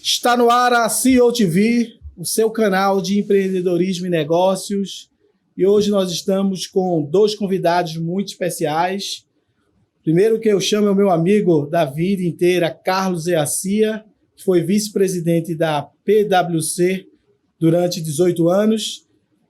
Está no ar a CEO TV, o seu canal de empreendedorismo e negócios. E hoje nós estamos com dois convidados muito especiais. Primeiro que eu chamo é o meu amigo da vida inteira, Carlos Eacia, que foi vice-presidente da PwC durante 18 anos.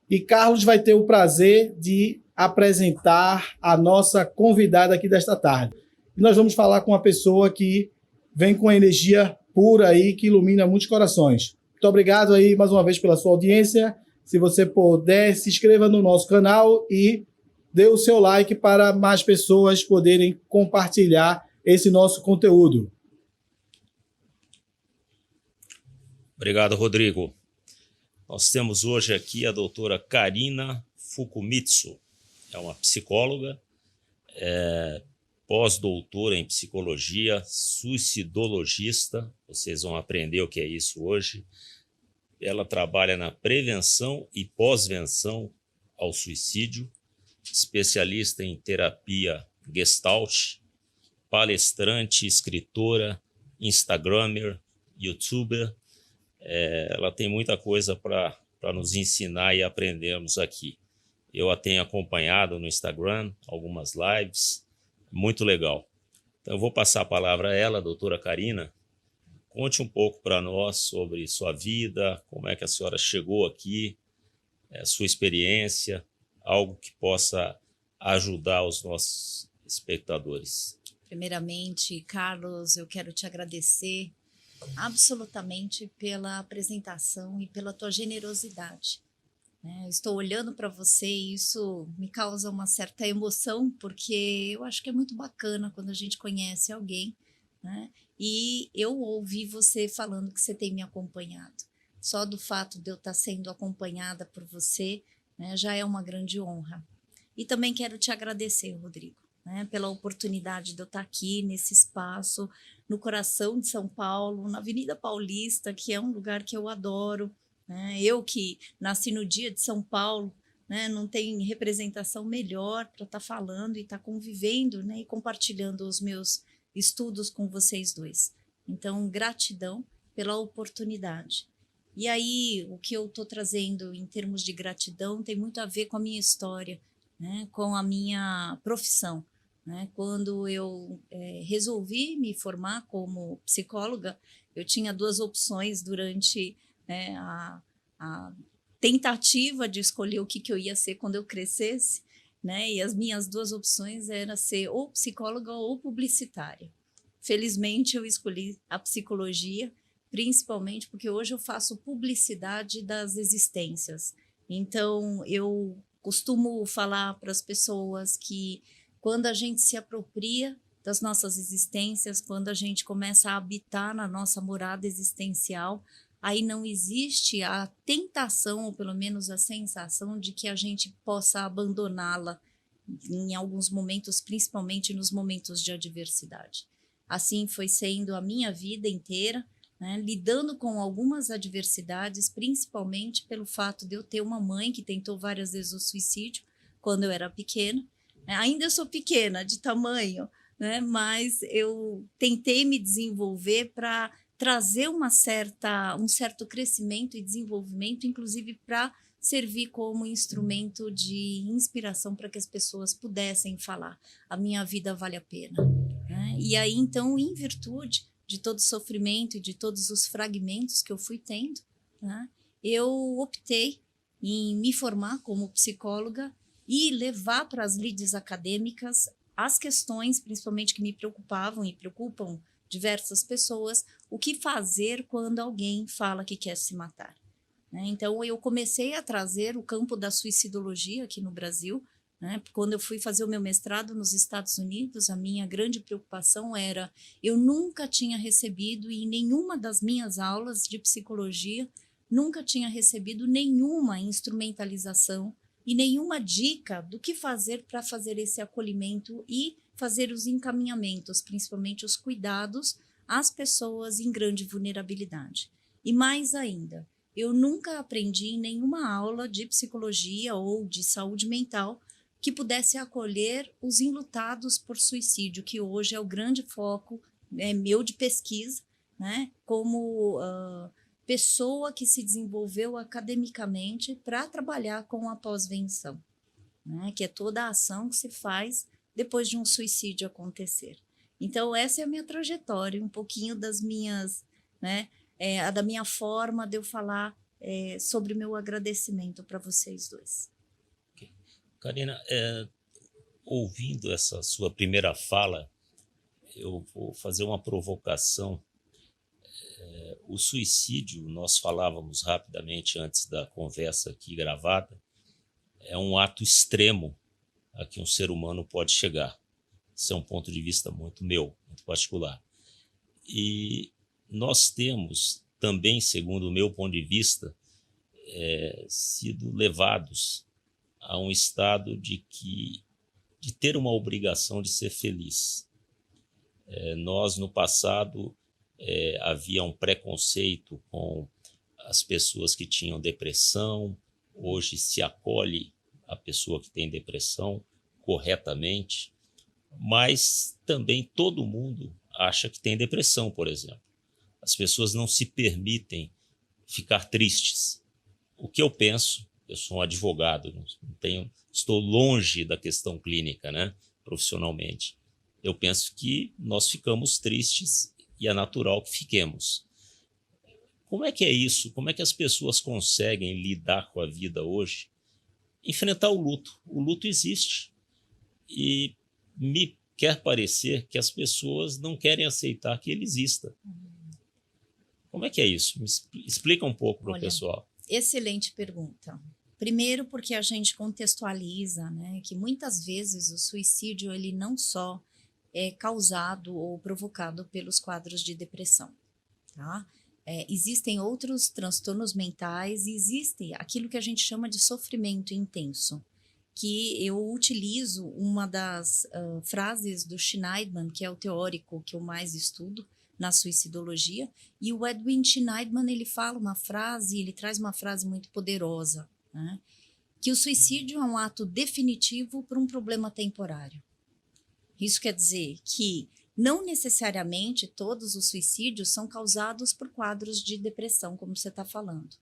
E Carlos vai ter o prazer de apresentar a nossa convidada aqui desta tarde. E nós vamos falar com uma pessoa que vem com energia pura aí, que ilumina muitos corações. Muito obrigado aí mais uma vez pela sua audiência. Se você puder, se inscreva no nosso canal e dê o seu like para mais pessoas poderem compartilhar esse nosso conteúdo. Obrigado, Rodrigo. Nós temos hoje aqui a doutora Karina Fukumitsu. É uma psicóloga, pós-doutora em psicologia, suicidologista. Vocês vão aprender o que é isso hoje. Ela trabalha na prevenção e pós-venção ao suicídio, especialista em terapia Gestalt, palestrante, escritora, instagramer, youtuber. Ela tem muita coisa para nos ensinar e aprendermos aqui. Eu a tenho acompanhado no Instagram, algumas lives, muito legal. Então eu vou passar a palavra a ela, a doutora Karina. Conte um pouco para nós sobre sua vida, como é que a senhora chegou aqui, sua experiência, algo que possa ajudar os nossos espectadores. Primeiramente, Carlos, eu quero te agradecer absolutamente pela apresentação e pela tua generosidade. Estou olhando para você e isso me causa uma certa emoção, porque eu acho que é muito bacana quando a gente conhece alguém, né? E eu ouvi você falando que você tem me acompanhado. Só do fato de eu estar sendo acompanhada por você, né, já é uma grande honra. E também quero te agradecer, Rodrigo, né, pela oportunidade de eu estar aqui nesse espaço, no coração de São Paulo, na Avenida Paulista, que é um lugar que eu adoro. Eu que nasci no dia de São Paulo, né, não tem representação melhor para estar falando e estar convivendo, né, e compartilhando os meus estudos com vocês dois. Então, gratidão pela oportunidade. E aí, o que eu estou trazendo em termos de gratidão tem muito a ver com a minha história, né, com a minha profissão. Quando eu resolvi me formar como psicóloga, eu tinha duas opções durante a tentativa de escolher o que eu ia ser quando eu crescesse, né? E as minhas duas opções eram ser ou psicóloga ou publicitária. Felizmente, eu escolhi a psicologia, principalmente porque hoje eu faço publicidade das existências. Então, eu costumo falar para as pessoas que quando a gente se apropria das nossas existências, quando a gente começa a habitar na nossa morada existencial, aí não existe a tentação, ou pelo menos a sensação de que a gente possa abandoná-la em alguns momentos, principalmente nos momentos de adversidade. Assim foi sendo a minha vida inteira, né, lidando com algumas adversidades, principalmente pelo fato de eu ter uma mãe que tentou várias vezes o suicídio quando eu era pequena. Ainda eu sou pequena de tamanho, né, mas eu tentei me desenvolver para trazer um certo crescimento e desenvolvimento, inclusive para servir como instrumento de inspiração para que as pessoas pudessem falar: a minha vida vale a pena. E aí, então, em virtude de todo o sofrimento e de todos os fragmentos que eu fui tendo, né, eu optei em me formar como psicóloga e levar para as lides acadêmicas as questões, principalmente que me preocupavam e preocupam diversas pessoas, o que fazer quando alguém fala que quer se matar. Então, eu comecei a trazer o campo da suicidologia aqui no Brasil. Quando eu fui fazer o meu mestrado nos Estados Unidos, a minha grande preocupação era: eu nunca tinha recebido, em nenhuma das minhas aulas de psicologia, nunca tinha recebido nenhuma instrumentalização e nenhuma dica do que fazer para fazer esse acolhimento e fazer os encaminhamentos, principalmente os cuidados às pessoas em grande vulnerabilidade. E mais ainda, eu nunca aprendi em nenhuma aula de psicologia ou de saúde mental que pudesse acolher os enlutados por suicídio, que hoje é o grande foco meu de pesquisa né, como pessoa que se desenvolveu academicamente para trabalhar com a pós-venção, né, que é toda a ação que se faz depois de um suicídio acontecer. Então, essa é a minha trajetória, um pouquinho das minhas, né, da minha forma de eu falar sobre o meu agradecimento para vocês dois. Karina, ouvindo essa sua primeira fala, eu vou fazer uma provocação. O suicídio, nós falávamos rapidamente antes da conversa aqui gravada, é um ato extremo a que um ser humano pode chegar. Esse é um ponto de vista muito meu, muito particular. E nós temos também, segundo o meu ponto de vista, sido levados a um estado de ter uma obrigação de ser feliz. Nós, no passado, havia um preconceito com as pessoas que tinham depressão. Hoje se acolhe a pessoa que tem depressão corretamente, mas também todo mundo acha que tem depressão, por exemplo. As pessoas não se permitem ficar tristes. O que eu penso, eu sou um advogado, estou longe da questão clínica, né, profissionalmente. Eu penso que nós ficamos tristes e é natural que fiquemos. Como é que é isso? Como é que as pessoas conseguem lidar com a vida hoje? Enfrentar o luto. O luto existe. E me quer parecer que as pessoas não querem aceitar que ele exista. Como é que é isso? Me explica um pouco para o pessoal. Excelente pergunta. Primeiro porque a gente contextualiza, né, que muitas vezes o suicídio ele não só é causado ou provocado pelos quadros de depressão, tá? Existem outros transtornos mentais e existe aquilo que a gente chama de sofrimento intenso, que eu utilizo uma das frases do Schneidman, que é o teórico que eu mais estudo na suicidologia, e o Edwin Schneidman, ele fala uma frase, ele traz uma frase muito poderosa, né? Que o suicídio é um ato definitivo para um problema temporário. Isso quer dizer que não necessariamente todos os suicídios são causados por quadros de depressão, como você está falando.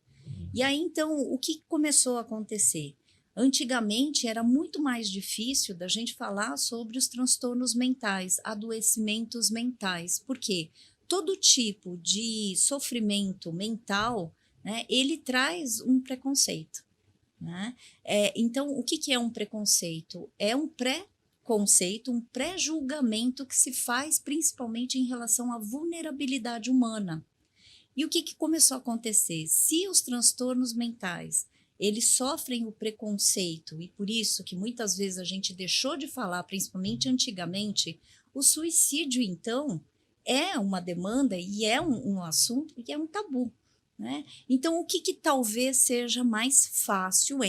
E aí, então, o que começou a acontecer? Antigamente, era muito mais difícil da gente falar sobre os transtornos mentais, adoecimentos mentais. Por quê? Todo tipo de sofrimento mental, né, ele traz um preconceito, né? Então, o que é um preconceito? É um pré-conceito, um pré-julgamento que se faz principalmente em relação à vulnerabilidade humana. E o que começou a acontecer? Se os transtornos mentais eles sofrem o preconceito, e por isso que muitas vezes a gente deixou de falar, principalmente antigamente, o suicídio, então, é uma demanda e é um assunto que é um tabu, né? Então, o que talvez seja mais fácil,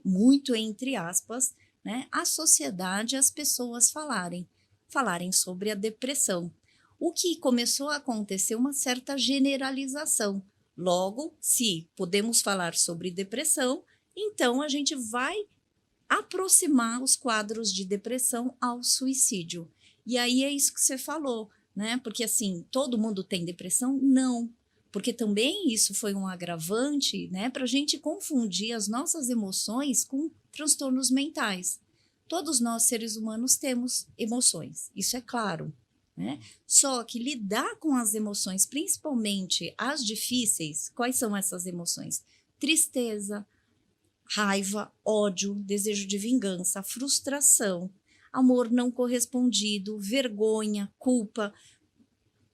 muito entre aspas, né, a sociedade, as pessoas falarem sobre a depressão. O que começou a acontecer uma certa generalização. Logo, se podemos falar sobre depressão, então a gente vai aproximar os quadros de depressão ao suicídio. E aí é isso que você falou, né? Porque assim, todo mundo tem depressão? Não. Porque também isso foi um agravante, né, para a gente confundir as nossas emoções com transtornos mentais. Todos nós, seres humanos, temos emoções, isso é claro, né? Só que lidar com as emoções, principalmente as difíceis, quais são essas emoções? Tristeza, raiva, ódio, desejo de vingança, frustração, amor não correspondido, vergonha, culpa.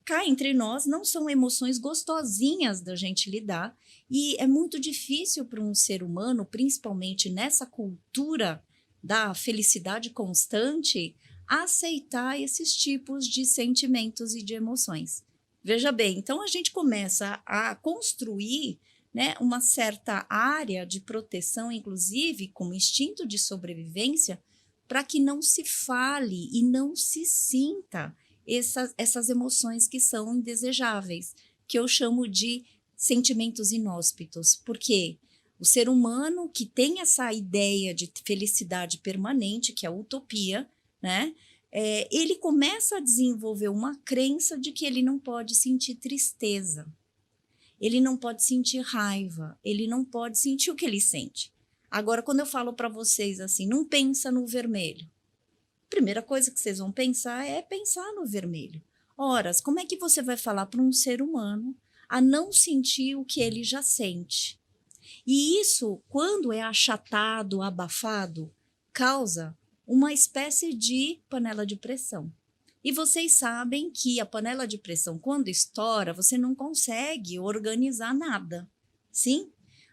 Cá entre nós, não são emoções gostosinhas da gente lidar e é muito difícil para um ser humano, principalmente nessa cultura da felicidade constante, aceitar esses tipos de sentimentos e de emoções. Veja bem, então a gente começa a construir, né, uma certa área de proteção, inclusive como instinto de sobrevivência, para que não se fale e não se sinta essas emoções que são indesejáveis, que eu chamo de sentimentos inóspitos. Por quê? O ser humano que tem essa ideia de felicidade permanente, que é a utopia, né? ele começa a desenvolver uma crença de que ele não pode sentir tristeza, ele não pode sentir raiva, ele não pode sentir o que ele sente. Agora, quando eu falo para vocês assim, não pensa no vermelho, a primeira coisa que vocês vão pensar é pensar no vermelho. Ora, como é que você vai falar para um ser humano a não sentir o que ele já sente? E isso, quando é achatado, abafado, causa uma espécie de panela de pressão. E vocês sabem que a panela de pressão, quando estoura, você não consegue organizar nada, sim?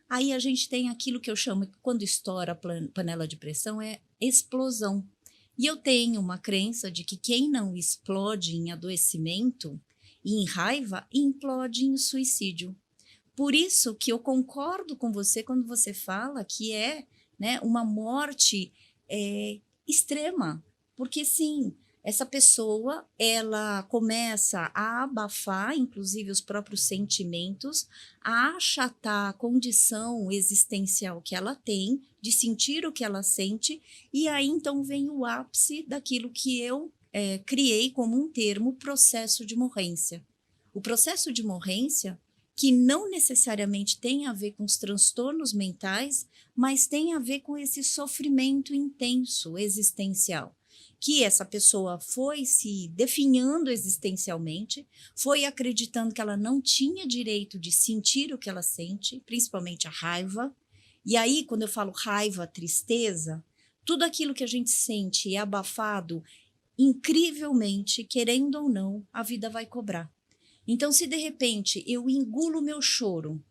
Aí a gente tem aquilo que eu chamo, quando estoura a panela de pressão, é explosão. E eu tenho uma crença de que quem não explode em adoecimento e em raiva, implode em suicídio. Por isso que eu concordo com você quando você fala que é, né, uma morte extrema, porque sim, essa pessoa ela começa a abafar, inclusive os próprios sentimentos, a achatar a condição existencial que ela tem, de sentir o que ela sente, e aí então vem o ápice daquilo que eu criei como um termo, processo de morrência. O processo de morrência, que não necessariamente tem a ver com os transtornos mentais, mas tem a ver com esse sofrimento intenso, existencial, que essa pessoa foi se definhando existencialmente, foi acreditando que ela não tinha direito de sentir o que ela sente, principalmente a raiva. E aí, quando eu falo raiva, tristeza, tudo aquilo que a gente sente é abafado, incrivelmente, querendo ou não, a vida vai cobrar. Então, se de repente eu engulo o meu choro,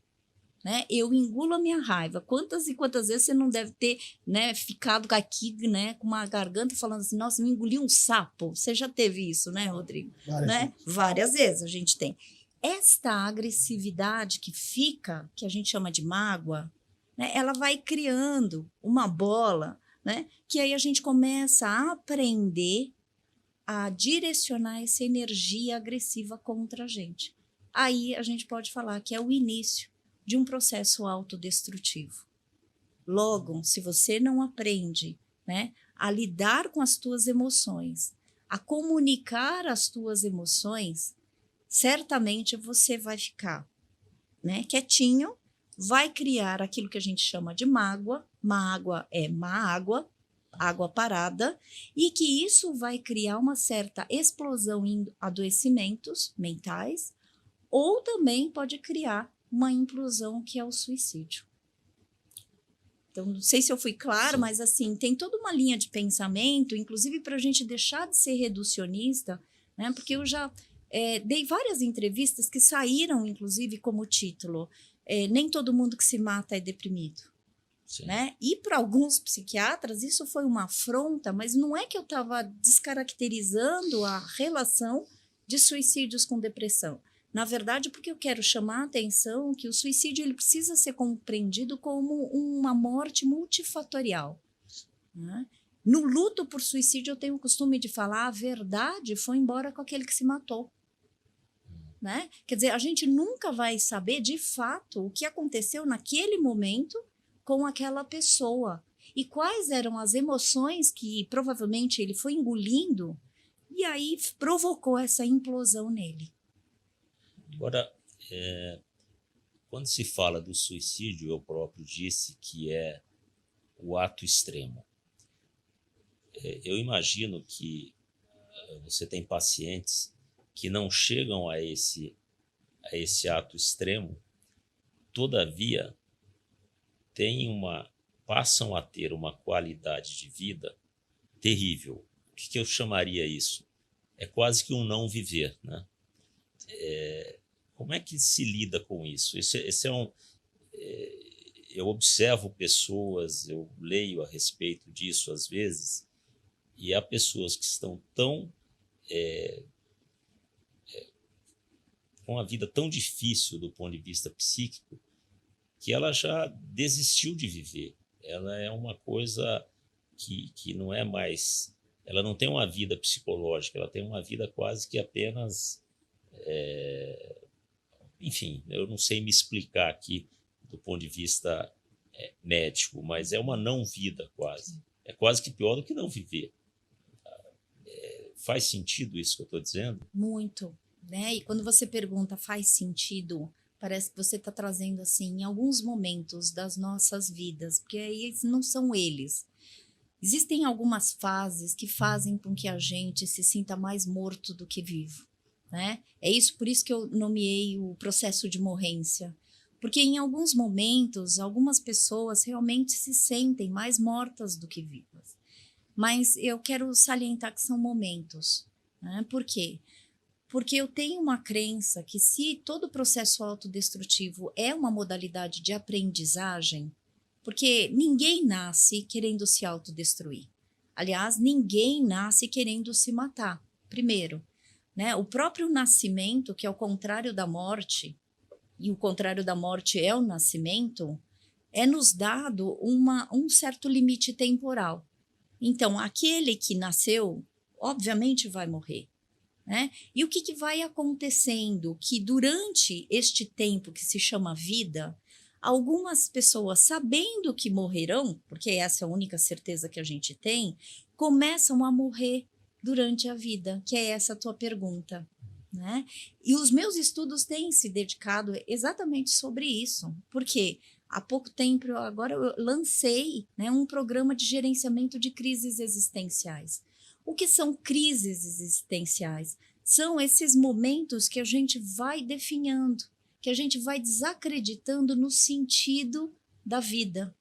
né, eu engulo a minha raiva, quantas e quantas vezes você não deve ter, né, ficado aqui, né, com uma garganta falando assim, nossa, eu engoli um sapo. Você já teve isso, né, Rodrigo? Várias vezes a gente tem. Esta agressividade que fica, que a gente chama de mágoa, né, ela vai criando uma bola, né, que aí a gente começa a aprender a direcionar essa energia agressiva contra a gente. Aí a gente pode falar que é o início de um processo autodestrutivo. Logo, se você não aprende, né, a lidar com as tuas emoções, a comunicar as tuas emoções, certamente você vai ficar, né, quietinho, vai criar aquilo que a gente chama de mágoa. Mágoa é má água, água parada, e que isso vai criar uma certa explosão em adoecimentos mentais, ou também pode criar uma implosão que é o suicídio. Então, não sei se eu fui clara, mas assim, tem toda uma linha de pensamento, inclusive para a gente deixar de ser reducionista, né? Porque eu já dei várias entrevistas que saíram, inclusive, como título, nem todo mundo que se mata é deprimido. Né? E para alguns psiquiatras isso foi uma afronta, mas não é que eu estava descaracterizando a relação de suicídios com depressão. Na verdade, porque eu quero chamar a atenção que o suicídio ele precisa ser compreendido como uma morte multifatorial. Né? No luto por suicídio, eu tenho o costume de falar a verdade foi embora com aquele que se matou. Né? Quer dizer, a gente nunca vai saber de fato o que aconteceu naquele momento com aquela pessoa e quais eram as emoções que provavelmente ele foi engolindo e aí provocou essa implosão nele. Agora, quando se fala do suicídio, eu próprio disse que é o ato extremo. Eu imagino que você tem pacientes que não chegam a esse ato extremo, todavia passam a ter uma qualidade de vida terrível. O que eu chamaria isso? É quase que um não viver, né? Como é que se lida com isso? Eu observo pessoas, eu leio a respeito disso às vezes, e há pessoas que estão com a vida tão difícil do ponto de vista psíquico, que ela já desistiu de viver. Ela é uma coisa que não é mais... Ela não tem uma vida psicológica, ela tem uma vida quase que apenas... enfim, eu não sei me explicar aqui do ponto de vista médico, mas é uma não vida quase. É quase que pior do que não viver. Faz sentido isso que eu estou dizendo? Muito, né? E quando você pergunta faz sentido, parece que você está trazendo assim, em alguns momentos das nossas vidas, porque aí não são eles. Existem algumas fases que fazem com que a gente se sinta mais morto do que vivo, né? É isso, por isso que eu nomeei o processo de morrência. Porque em alguns momentos, algumas pessoas realmente se sentem mais mortas do que vivas. Mas eu quero salientar que são momentos, né? Por quê? Porque eu tenho uma crença que se todo processo autodestrutivo é uma modalidade de aprendizagem, porque ninguém nasce querendo se autodestruir. Aliás, ninguém nasce querendo se matar, primeiro, né? O próprio nascimento, que é o contrário da morte, e o contrário da morte é o nascimento, é nos dado um certo limite temporal. Então, aquele que nasceu, obviamente vai morrer, né? E o que vai acontecendo? Que durante este tempo que se chama vida, algumas pessoas, sabendo que morrerão, porque essa é a única certeza que a gente tem, começam a morrer durante a vida, que é essa a tua pergunta, né? E os meus estudos têm se dedicado exatamente sobre isso, porque há pouco tempo, agora eu lancei, né, um programa de gerenciamento de crises existenciais. O que são crises existenciais? São esses momentos que a gente vai definhando, que a gente vai desacreditando no sentido da vida.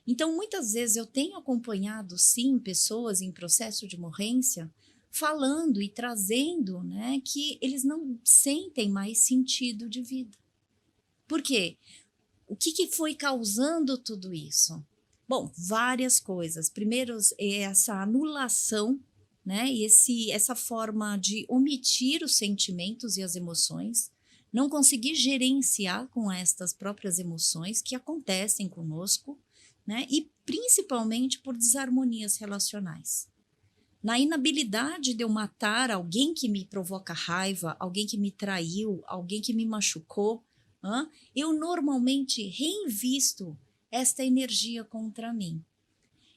Então, muitas vezes eu tenho acompanhado, sim, pessoas em processo de morrência falando e trazendo, né, que eles não sentem mais sentido de vida. Por quê? O que foi causando tudo isso? Bom, várias coisas. Primeiro, essa anulação, né, e essa forma de omitir os sentimentos e as emoções, não conseguir gerenciar com estas próprias emoções que acontecem conosco, né, e principalmente por desarmonias relacionais. Na inabilidade de eu matar alguém que me provoca raiva, alguém que me traiu, alguém que me machucou, eu normalmente reinvisto esta energia contra mim.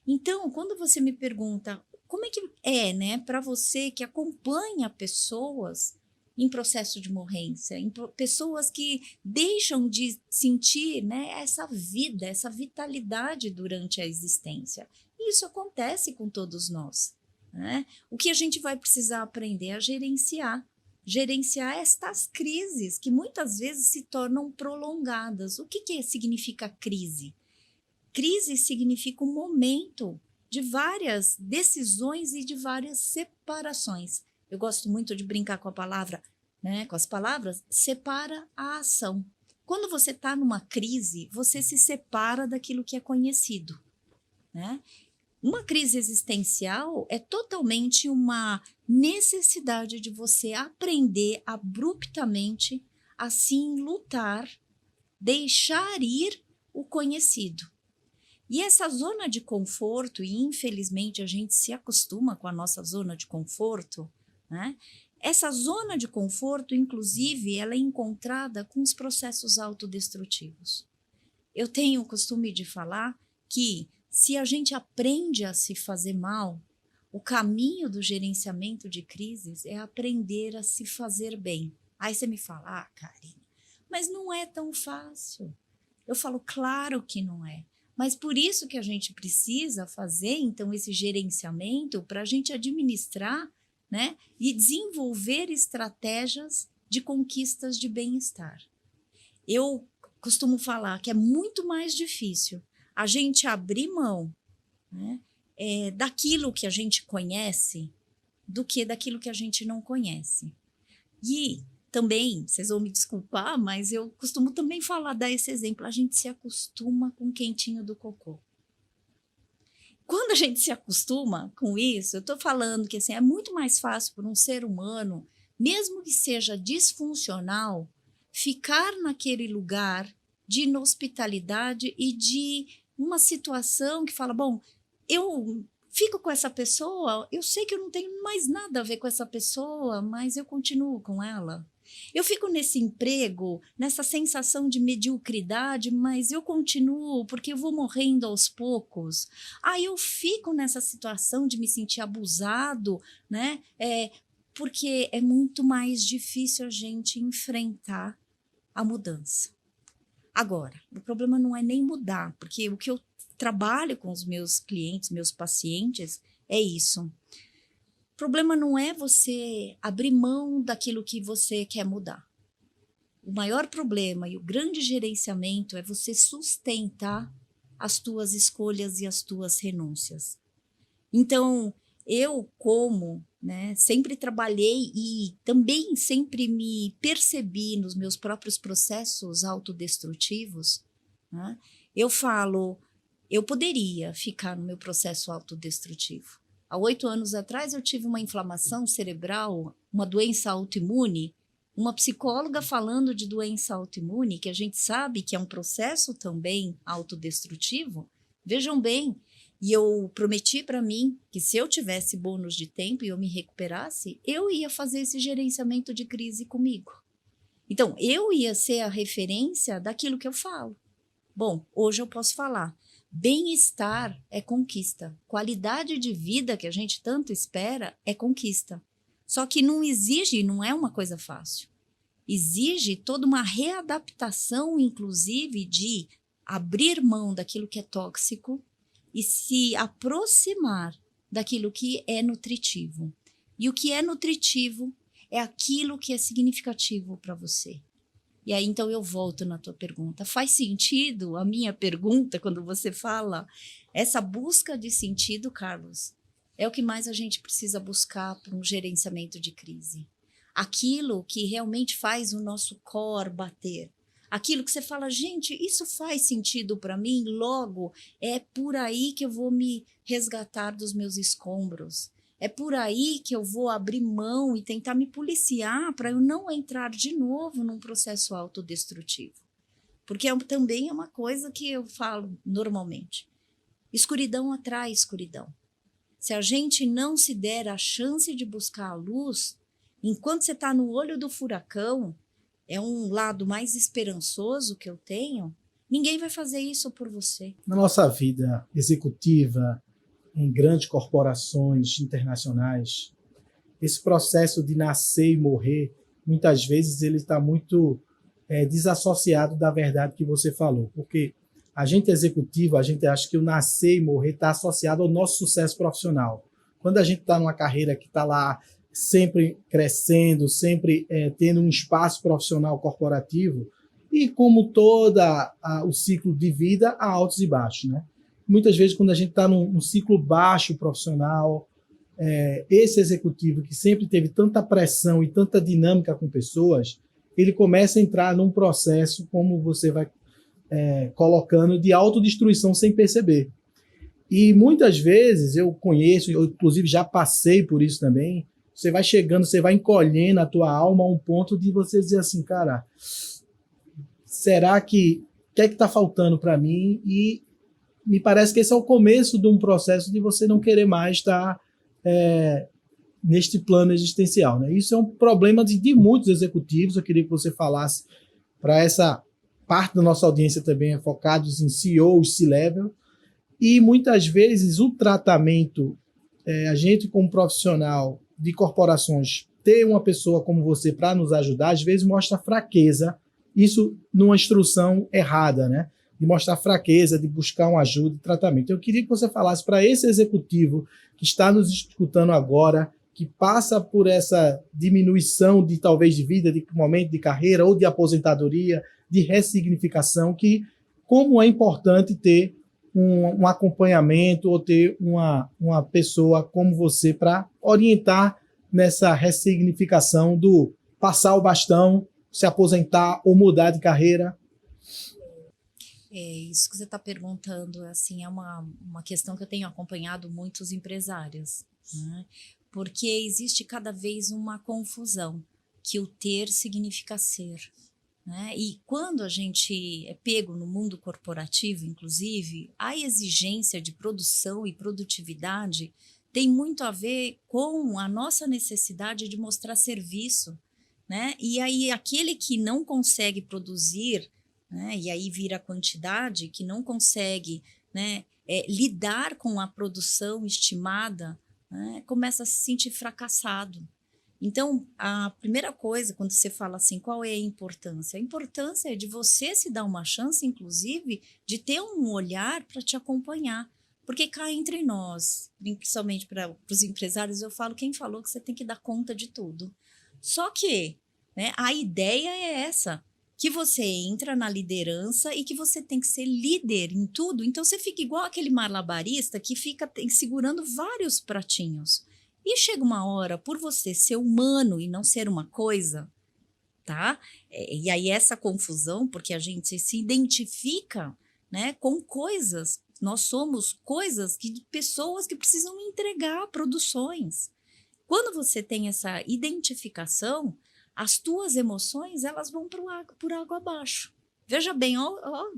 Então, quando você me pergunta como é que é, né, para você que acompanha pessoas em processo de morrência, pessoas que deixam de sentir, né, essa vida, essa vitalidade durante a existência. Isso acontece com todos nós, né? O que a gente vai precisar aprender é a gerenciar estas crises que muitas vezes se tornam prolongadas. O que significa crise? Crise significa um momento de várias decisões e de várias separações. Eu gosto muito de brincar com a palavra, né, com as palavras, separa a ação. Quando você está numa crise, você se separa daquilo que é conhecido, né? Uma crise existencial é totalmente uma necessidade de você aprender abruptamente a sim lutar, deixar ir o conhecido. E essa zona de conforto, e infelizmente a gente se acostuma com a nossa zona de conforto, né? Essa zona de conforto, inclusive, ela é encontrada com os processos autodestrutivos. Eu tenho o costume de falar que se a gente aprende a se fazer mal, o caminho do gerenciamento de crises é aprender a se fazer bem. Aí você me fala, Karine, mas não é tão fácil. Eu falo, claro que não é. Mas por isso que a gente precisa fazer, então, esse gerenciamento para a gente administrar, né, e desenvolver estratégias de conquistas de bem-estar. Eu costumo falar que é muito mais difícil a gente abrir mão, né, daquilo que a gente conhece do que daquilo que a gente não conhece. E também, vocês vão me desculpar, mas eu costumo também dar esse exemplo, a gente se acostuma com o quentinho do cocô. Quando a gente se acostuma com isso, eu estou falando que assim, é muito mais fácil para um ser humano, mesmo que seja disfuncional, ficar naquele lugar de inhospitalidade e de uma situação que fala, bom, eu fico com essa pessoa, eu sei que eu não tenho mais nada a ver com essa pessoa, mas eu continuo com ela. Eu fico nesse emprego, nessa sensação de mediocridade, mas eu continuo porque eu vou morrendo aos poucos. Eu fico nessa situação de me sentir abusado, né? Porque é muito mais difícil a gente enfrentar a mudança. Agora, o problema não é nem mudar, porque o que eu trabalho com os meus clientes, meus pacientes, é isso. O problema não é você abrir mão daquilo que você quer mudar. O maior problema e o grande gerenciamento é você sustentar as tuas escolhas e as tuas renúncias. Então, eu, sempre trabalhei e também sempre me percebi nos meus próprios processos autodestrutivos, né? Eu falo, eu poderia ficar no meu processo autodestrutivo. Há 8 anos atrás, eu tive uma inflamação cerebral, uma doença autoimune, uma psicóloga falando de doença autoimune, que a gente sabe que é um processo também autodestrutivo. Vejam bem, e eu prometi para mim que se eu tivesse bônus de tempo e eu me recuperasse, eu ia fazer esse gerenciamento de crise comigo. Então, eu ia ser a referência daquilo que eu falo. Bom, hoje eu posso falar, bem-estar é conquista. Qualidade de vida que a gente tanto espera é conquista. Só que não é uma coisa fácil. Exige toda uma readaptação, inclusive, de abrir mão daquilo que é tóxico e se aproximar daquilo que é nutritivo. E o que é nutritivo é aquilo que é significativo para você. E aí, então, eu volto na tua pergunta. Faz sentido a minha pergunta quando você fala essa busca de sentido, Carlos? É o que mais a gente precisa buscar para um gerenciamento de crise. Aquilo que realmente faz o nosso core bater. Aquilo que você fala, gente, isso faz sentido para mim, logo é por aí que eu vou me resgatar dos meus escombros. É por aí que eu vou abrir mão e tentar me policiar para eu não entrar de novo num processo autodestrutivo. Porque também é uma coisa que eu falo normalmente. Escuridão atrai escuridão. Se a gente não se der a chance de buscar a luz, enquanto você está no olho do furacão, é um lado mais esperançoso que eu tenho, ninguém vai fazer isso por você. Na nossa vida executiva, em grandes corporações internacionais, esse processo de nascer e morrer, muitas vezes ele está muito desassociado da verdade que você falou, porque a gente executivo, a gente acha que o nascer e morrer está associado ao nosso sucesso profissional. Quando a gente está numa carreira que está lá sempre crescendo, sempre tendo um espaço profissional corporativo, e como todo o ciclo de vida, há altos e baixos, né? Muitas vezes, quando a gente está num ciclo baixo profissional, esse executivo que sempre teve tanta pressão e tanta dinâmica com pessoas, ele começa a entrar num processo, como você vai colocando, de autodestruição sem perceber. E muitas vezes eu conheço, eu inclusive já passei por isso também, você vai chegando, você vai encolhendo a tua alma a um ponto de você dizer assim, cara, será que o que é que está faltando para mim? E me parece que esse é o começo de um processo de você não querer mais estar neste plano existencial, né? Isso é um problema de muitos executivos. Eu queria que você falasse para essa parte da nossa audiência também focados em CEOs, C-Level, e muitas vezes o tratamento, a gente como profissional de corporações, ter uma pessoa como você para nos ajudar, às vezes mostra fraqueza, isso numa instrução errada, né? De mostrar fraqueza, de buscar uma ajuda, de tratamento. Eu queria que você falasse para esse executivo que está nos escutando agora, que passa por essa diminuição de talvez de vida, de momento de carreira ou de aposentadoria, de ressignificação, que como é importante ter um acompanhamento ou ter uma pessoa como você para orientar nessa ressignificação do passar o bastão, se aposentar ou mudar de carreira. Isso que você está perguntando, assim, é uma questão que eu tenho acompanhado muitos empresários, né? Porque existe cada vez uma confusão, que o ter significa ser, né? E quando a gente é pego no mundo corporativo, inclusive, a exigência de produção e produtividade tem muito a ver com a nossa necessidade de mostrar serviço, né? E aí aquele que não consegue produzir, né, e aí vira a quantidade, que não consegue, né, lidar com a produção estimada, né, começa a se sentir fracassado. Então, a primeira coisa, quando você fala assim, qual é a importância? A importância é de você se dar uma chance, inclusive, de ter um olhar para te acompanhar. Porque cá entre nós, principalmente para os empresários, eu falo, quem falou que você tem que dar conta de tudo? Só que, né, a ideia é essa, que você entra na liderança e que você tem que ser líder em tudo. Então, você fica igual aquele malabarista que fica segurando vários pratinhos. E chega uma hora, por você ser humano e não ser uma coisa, tá? E aí essa confusão, porque a gente se identifica, né, com coisas. Nós somos coisas pessoas que precisam entregar produções. Quando você tem essa identificação, as tuas emoções elas vão por água abaixo. Veja bem,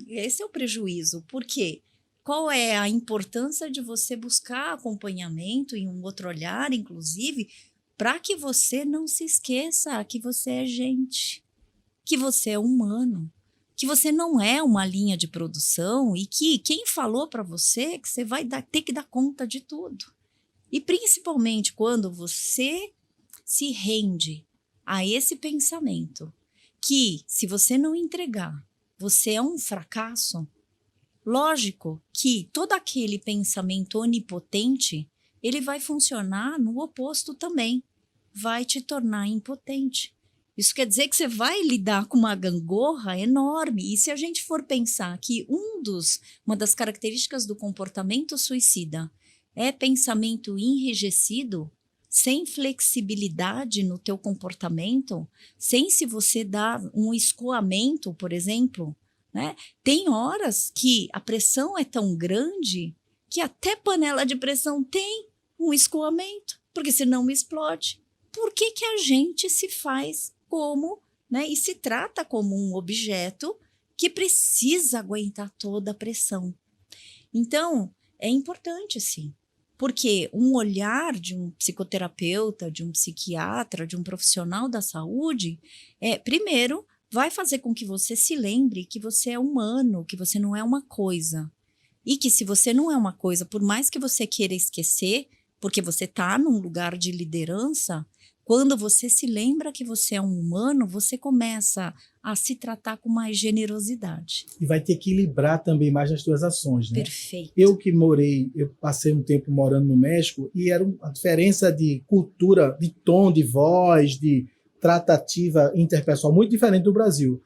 esse é o prejuízo. Por quê? Qual é a importância de você buscar acompanhamento e um outro olhar, inclusive, para que você não se esqueça que você é gente, que você é humano, que você não é uma linha de produção e que quem falou para você que você vai ter que dar conta de tudo. E principalmente quando você se rende a esse pensamento que se você não entregar, você é um fracasso. Lógico que todo aquele pensamento onipotente, ele vai funcionar no oposto também, vai te tornar impotente. Isso quer dizer que você vai lidar com uma gangorra enorme. E se a gente for pensar que uma das características do comportamento suicida é pensamento enrijecido, sem flexibilidade no teu comportamento, sem se você dar um escoamento, por exemplo, né? Tem horas que a pressão é tão grande que até panela de pressão tem um escoamento, porque senão explode. Por que que a gente se faz como, né, e se trata como um objeto que precisa aguentar toda a pressão? Então, é importante, sim, porque um olhar de um psicoterapeuta, de um psiquiatra, de um profissional da saúde, primeiro, vai fazer com que você se lembre que você é humano, que você não é uma coisa. E que se você não é uma coisa, por mais que você queira esquecer, porque você está num lugar de liderança, quando você se lembra que você é um humano, você começa a se tratar com mais generosidade. E vai te equilibrar também mais nas tuas ações, né? Perfeito. Eu passei um tempo morando no México e era uma diferença de cultura, de tom de voz, de tratativa interpessoal muito diferente do Brasil.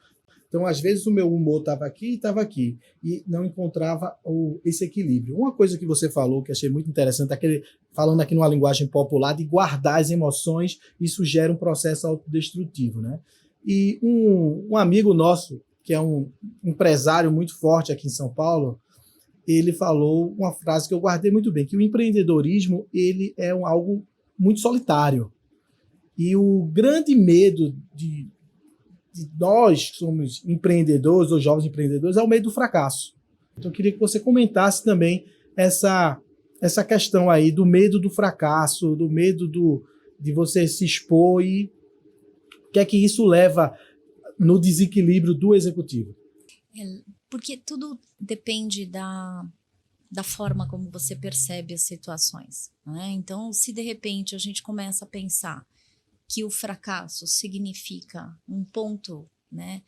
Então, às vezes, o meu humor estava aqui, e não encontrava esse equilíbrio. Uma coisa que você falou, que achei muito interessante, falando aqui numa linguagem popular, de guardar as emoções, isso gera um processo autodestrutivo, né? E um amigo nosso, que é um empresário muito forte aqui em São Paulo, ele falou uma frase que eu guardei muito bem, que o empreendedorismo ele é algo muito solitário. E o grande medo de nós que somos empreendedores ou jovens empreendedores é o medo do fracasso. Então eu queria que você comentasse também essa questão aí do medo do fracasso, do medo de você se expor e o que é que isso leva no desequilíbrio do executivo. Porque tudo depende da forma como você percebe as situações, né? Então, se de repente a gente começa a pensar que o fracasso significa um ponto, né,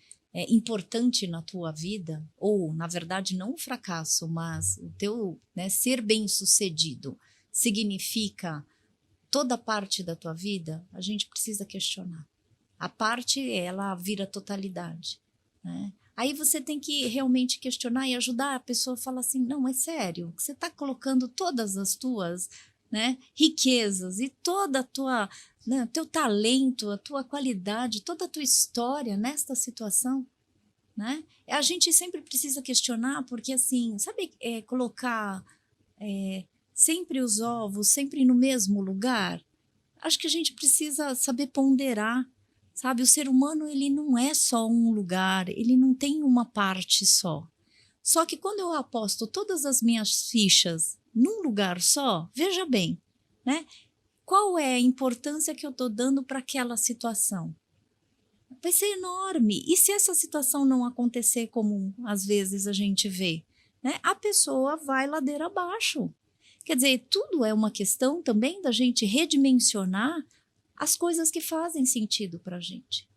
importante na tua vida, ou, na verdade, não o fracasso, mas o teu, né, ser bem-sucedido significa toda parte da tua vida, a gente precisa questionar. A parte, ela vira totalidade, né? Aí você tem que realmente questionar e ajudar a pessoa a falar assim, não, é sério, você está colocando todas as tuas, né, riquezas e toda a tua, né, teu talento, a tua qualidade, toda a tua história nesta situação, né? A gente sempre precisa questionar, porque assim, sabe, colocar sempre os ovos, sempre no mesmo lugar? Acho que a gente precisa saber ponderar, sabe? O ser humano, ele não é só um lugar, ele não tem uma parte só. Só que quando eu aposto todas as minhas fichas num lugar só, veja bem, né? Qual é a importância que eu estou dando para aquela situação? Vai ser enorme. E se essa situação não acontecer como às vezes a gente vê, né? A pessoa vai ladeira abaixo. Quer dizer, tudo é uma questão também da gente redimensionar as coisas que fazem sentido para a gente.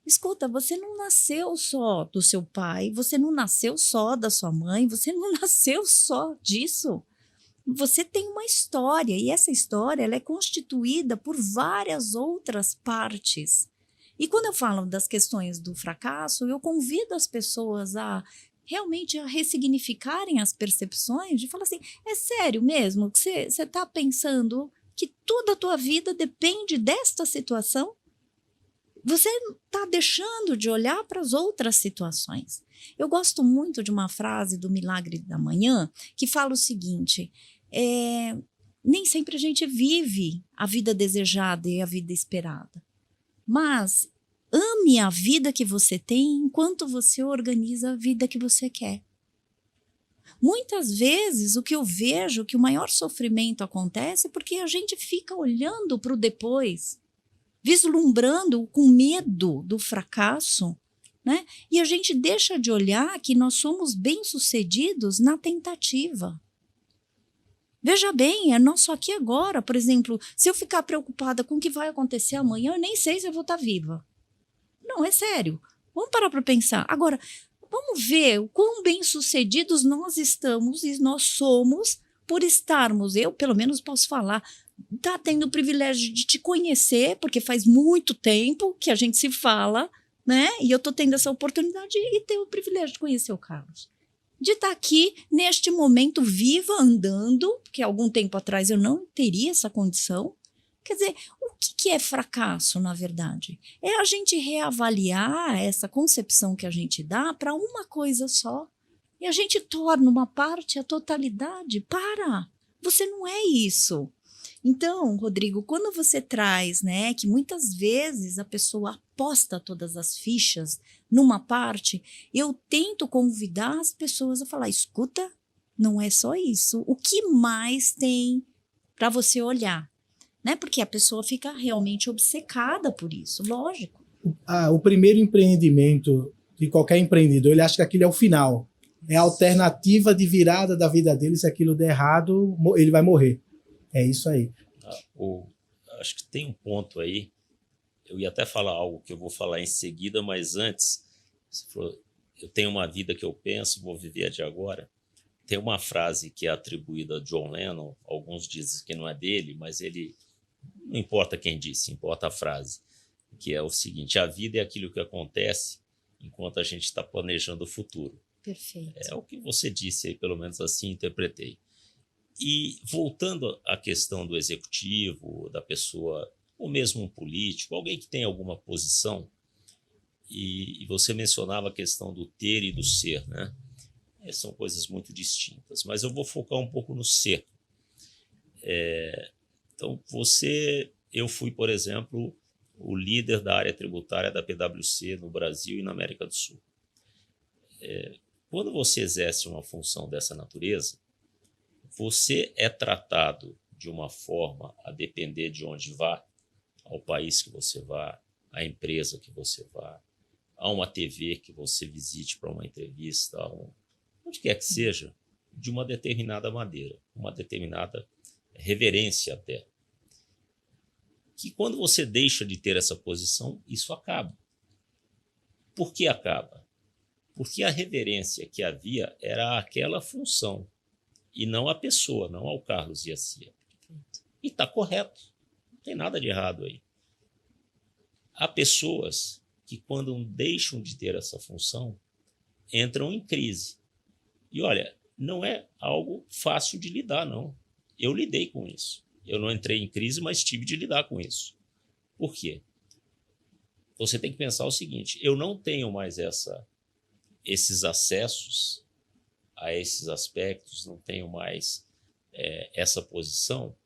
Escuta, você não nasceu só do seu pai, você não nasceu só da sua mãe, você não nasceu só disso. Você tem uma história e essa história ela é constituída por várias outras partes. E quando eu falo das questões do fracasso, eu convido as pessoas a realmente a ressignificarem as percepções, de falar assim, é sério mesmo que você está pensando que toda a tua vida depende desta situação? Você está deixando de olhar para as outras situações. Eu gosto muito de uma frase do Milagre da Manhã que fala o seguinte, nem sempre a gente vive a vida desejada e a vida esperada, mas ame a vida que você tem enquanto você organiza a vida que você quer. Muitas vezes o que eu vejo que o maior sofrimento acontece porque a gente fica olhando para o depois, vislumbrando com medo do fracasso, né? E a gente deixa de olhar que nós somos bem-sucedidos na tentativa. Veja bem, é nosso aqui agora. Por exemplo, se eu ficar preocupada com o que vai acontecer amanhã, eu nem sei se eu vou estar viva. Não, é sério. Vamos parar para pensar. Agora, vamos ver o quão bem-sucedidos nós estamos e nós somos por estarmos, eu pelo menos posso falar, tá tendo o privilégio de te conhecer, porque faz muito tempo que a gente se fala, né? E eu tô tendo essa oportunidade e ter o privilégio de conhecer o Carlos. De estar aqui, neste momento, viva, andando, porque algum tempo atrás eu não teria essa condição. Quer dizer, o que é fracasso, na verdade? É a gente reavaliar essa concepção que a gente dá para uma coisa só. E a gente torna uma parte a totalidade. Para! Você não é isso. Então, Rodrigo, quando você traz, né, que muitas vezes a pessoa aposta todas as fichas numa parte, eu tento convidar as pessoas a falar, escuta, não é só isso. O que mais tem para você olhar? Né? Porque a pessoa fica realmente obcecada por isso, lógico. O primeiro empreendimento de qualquer empreendedor, ele acha que aquilo é o final. É a alternativa de virada da vida dele. Se aquilo der errado, ele vai morrer. É isso aí. Acho que tem um ponto aí. Eu ia até falar algo que eu vou falar em seguida, mas antes, você falou, eu tenho uma vida que eu penso, vou viver a de agora. Tem uma frase que é atribuída a John Lennon, alguns dizem que não é dele, mas ele, não importa quem disse, importa a frase, que é o seguinte, a vida é aquilo que acontece enquanto a gente está planejando o futuro. Perfeito. É o que você disse aí, pelo menos assim interpretei. E voltando à questão do executivo, da pessoa, ou mesmo um político, alguém que tem alguma posição, e você mencionava a questão do ter e do ser, né? São coisas muito distintas, mas eu vou focar um pouco no ser. Então, eu fui, por exemplo, o líder da área tributária da PwC no Brasil e na América do Sul. Quando você exerce uma função dessa natureza, você é tratado de uma forma a depender de onde vá, ao país que você vá, à empresa que você vá, a uma TV que você visite para uma entrevista, onde quer que seja, de uma determinada maneira, uma determinada reverência até. Que quando você deixa de ter essa posição, isso acaba. Por que acaba? Porque a reverência que havia era aquela função, e não a pessoa, não ao Carlos Yacia. E está correto, não tem nada de errado aí. Há pessoas que, quando deixam de ter essa função, entram em crise. E olha, não é algo fácil de lidar, não. Eu lidei com isso. Eu não entrei em crise, mas tive de lidar com isso. Por quê? Você tem que pensar o seguinte, eu não tenho mais esses acessos a esses aspectos, não tenho mais essa posição,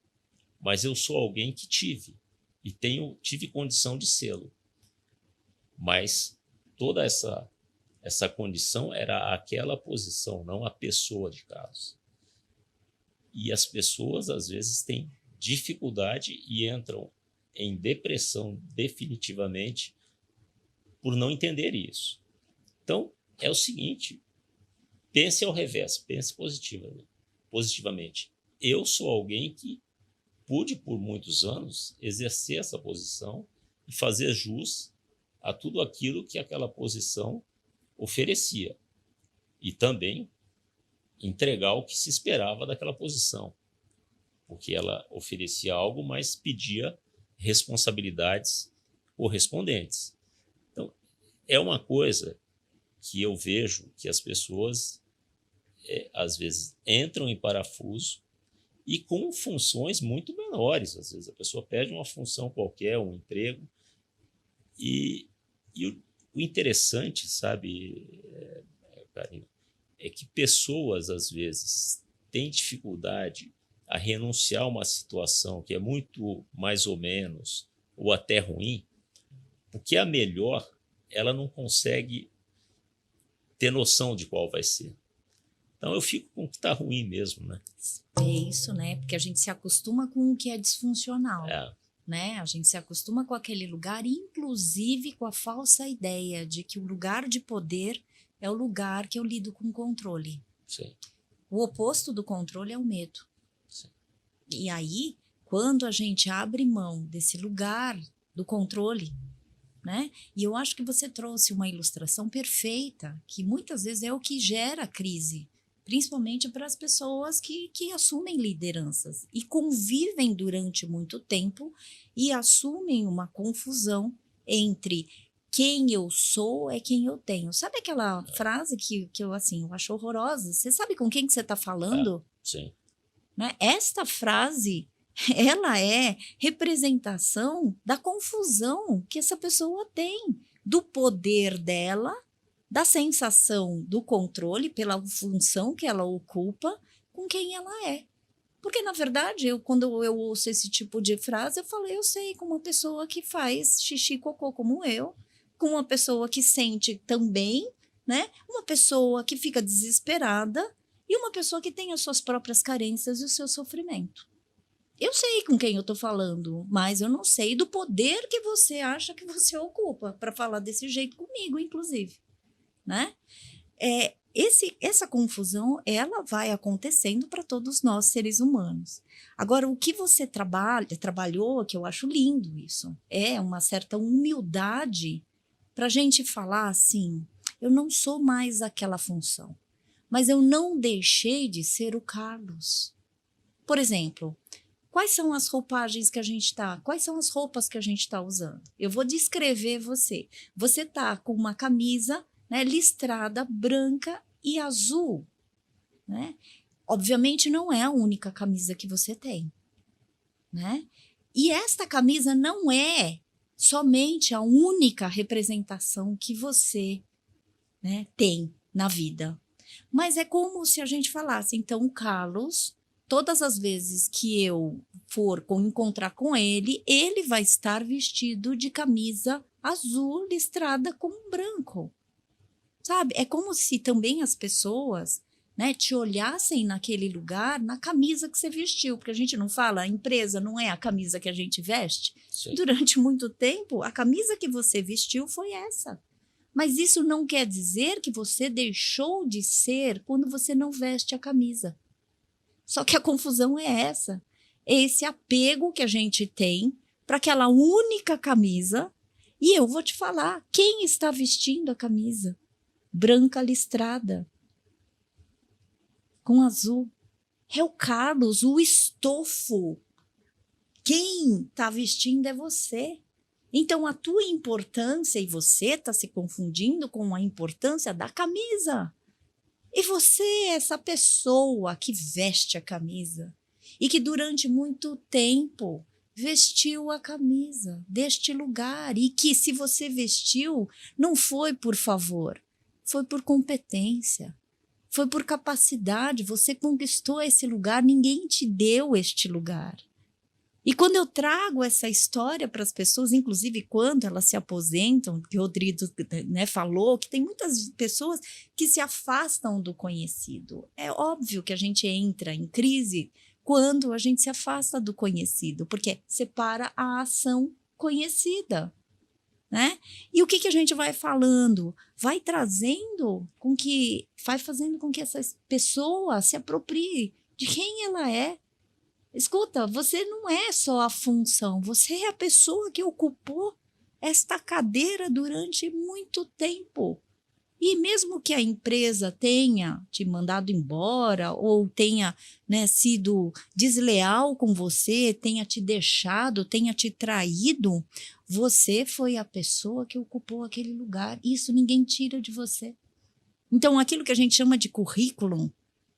mas eu sou alguém que tive condição de sê-lo. Mas toda essa condição era aquela posição, não a pessoa de Carlos. E as pessoas, às vezes, têm dificuldade e entram em depressão definitivamente por não entender isso. Então, é o seguinte, pense ao revés, pense positivamente. Eu sou alguém que pude, por muitos anos, exercer essa posição e fazer jus a tudo aquilo que aquela posição oferecia. E também entregar o que se esperava daquela posição, porque ela oferecia algo, mas pedia responsabilidades correspondentes. Então, é uma coisa que eu vejo que as pessoas, às vezes, entram em parafuso e com funções muito menores. Às vezes, a pessoa pede uma função qualquer, um emprego, e o interessante, sabe, Karina, é que pessoas, às vezes, têm dificuldade a renunciar a uma situação que é muito mais ou menos, ou até ruim, porque a melhor, ela não consegue ter noção de qual vai ser. Então, eu fico com o que está ruim mesmo, né? É isso, né? Porque a gente se acostuma com o que é disfuncional. Né? A gente se acostuma com aquele lugar, inclusive com a falsa ideia de que o lugar de poder é o lugar que eu lido com controle. Sim. O oposto do controle é o medo. Sim. E aí, quando a gente abre mão desse lugar do controle, né? E eu acho que você trouxe uma ilustração perfeita, que muitas vezes é o que gera crise, principalmente para as pessoas que assumem lideranças e convivem durante muito tempo e assumem uma confusão entre quem eu sou é quem eu tenho. Sabe aquela frase que eu acho horrorosa? Você sabe com quem que você está falando? Sim. Né? Esta frase, ela é representação da confusão que essa pessoa tem, do poder dela, da sensação do controle pela função que ela ocupa com quem ela é. Porque, na verdade, quando eu ouço esse tipo de frase, eu sei com uma pessoa que faz xixi e cocô como eu, com uma pessoa que sente também, né? Uma pessoa que fica desesperada e uma pessoa que tem as suas próprias carências e o seu sofrimento. Eu sei com quem eu estou falando, mas eu não sei do poder que você acha que você ocupa para falar desse jeito comigo, inclusive. Né? Essa confusão, ela vai acontecendo para todos nós, seres humanos. Agora, o que você trabalhou, que eu acho lindo isso, é uma certa humildade para a gente falar assim, eu não sou mais aquela função, mas eu não deixei de ser o Carlos. Por exemplo, quais são as roupagens que a gente está, quais são as roupas que a gente está usando? Eu vou descrever você. Você está com uma camisa, né, listrada, branca e azul, né? Obviamente não é a única camisa que você tem, né? E esta camisa não é somente a única representação que você, né, tem na vida. Mas é como se a gente falasse, então, o Carlos, todas as vezes que eu for encontrar com ele, ele vai estar vestido de camisa azul listrada com branco. Sabe? É como se também as pessoas, né, te olhassem naquele lugar, na camisa que você vestiu, porque a gente não fala, a empresa não é a camisa que a gente veste. Sim. Durante muito tempo, a camisa que você vestiu foi essa. Mas isso não quer dizer que você deixou de ser quando você não veste a camisa. Só que a confusão é essa. É esse apego que a gente tem para aquela única camisa. E eu vou te falar, quem está vestindo a camisa? Branca listrada, com azul. É o Carlos, o estofo. Quem está vestindo é você. Então, a tua importância, e você está se confundindo com a importância da camisa. E você é essa pessoa que veste a camisa e que durante muito tempo vestiu a camisa deste lugar e que, se você vestiu, não foi por favor, foi por competência, foi por capacidade, você conquistou esse lugar, ninguém te deu este lugar. E quando eu trago essa história para as pessoas, inclusive quando elas se aposentam, que o Rodrigo, né, falou, que tem muitas pessoas que se afastam do conhecido. É óbvio que a gente entra em crise quando a gente se afasta do conhecido, porque separa a ação conhecida. Né? E o que a gente vai falando? Vai fazendo com que essa pessoa se aproprie de quem ela é. Escuta, você não é só a função, você é a pessoa que ocupou esta cadeira durante muito tempo. E mesmo que a empresa tenha te mandado embora ou tenha, né, sido desleal com você, tenha te deixado, tenha te traído, você foi a pessoa que ocupou aquele lugar. Isso ninguém tira de você. Então, aquilo que a gente chama de currículo,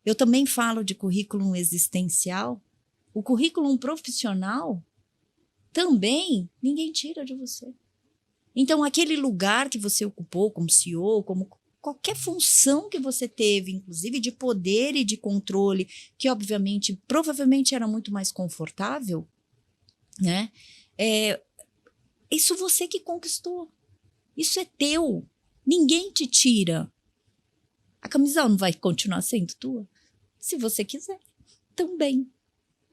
eu também falo de currículo existencial. O currículo profissional também ninguém tira de você. Então, aquele lugar que você ocupou como CEO, como qualquer função que você teve, inclusive de poder e de controle, que obviamente, provavelmente era muito mais confortável, né? Isso você que conquistou. Isso é teu. Ninguém te tira. A camisa não vai continuar sendo tua? Se você quiser, também.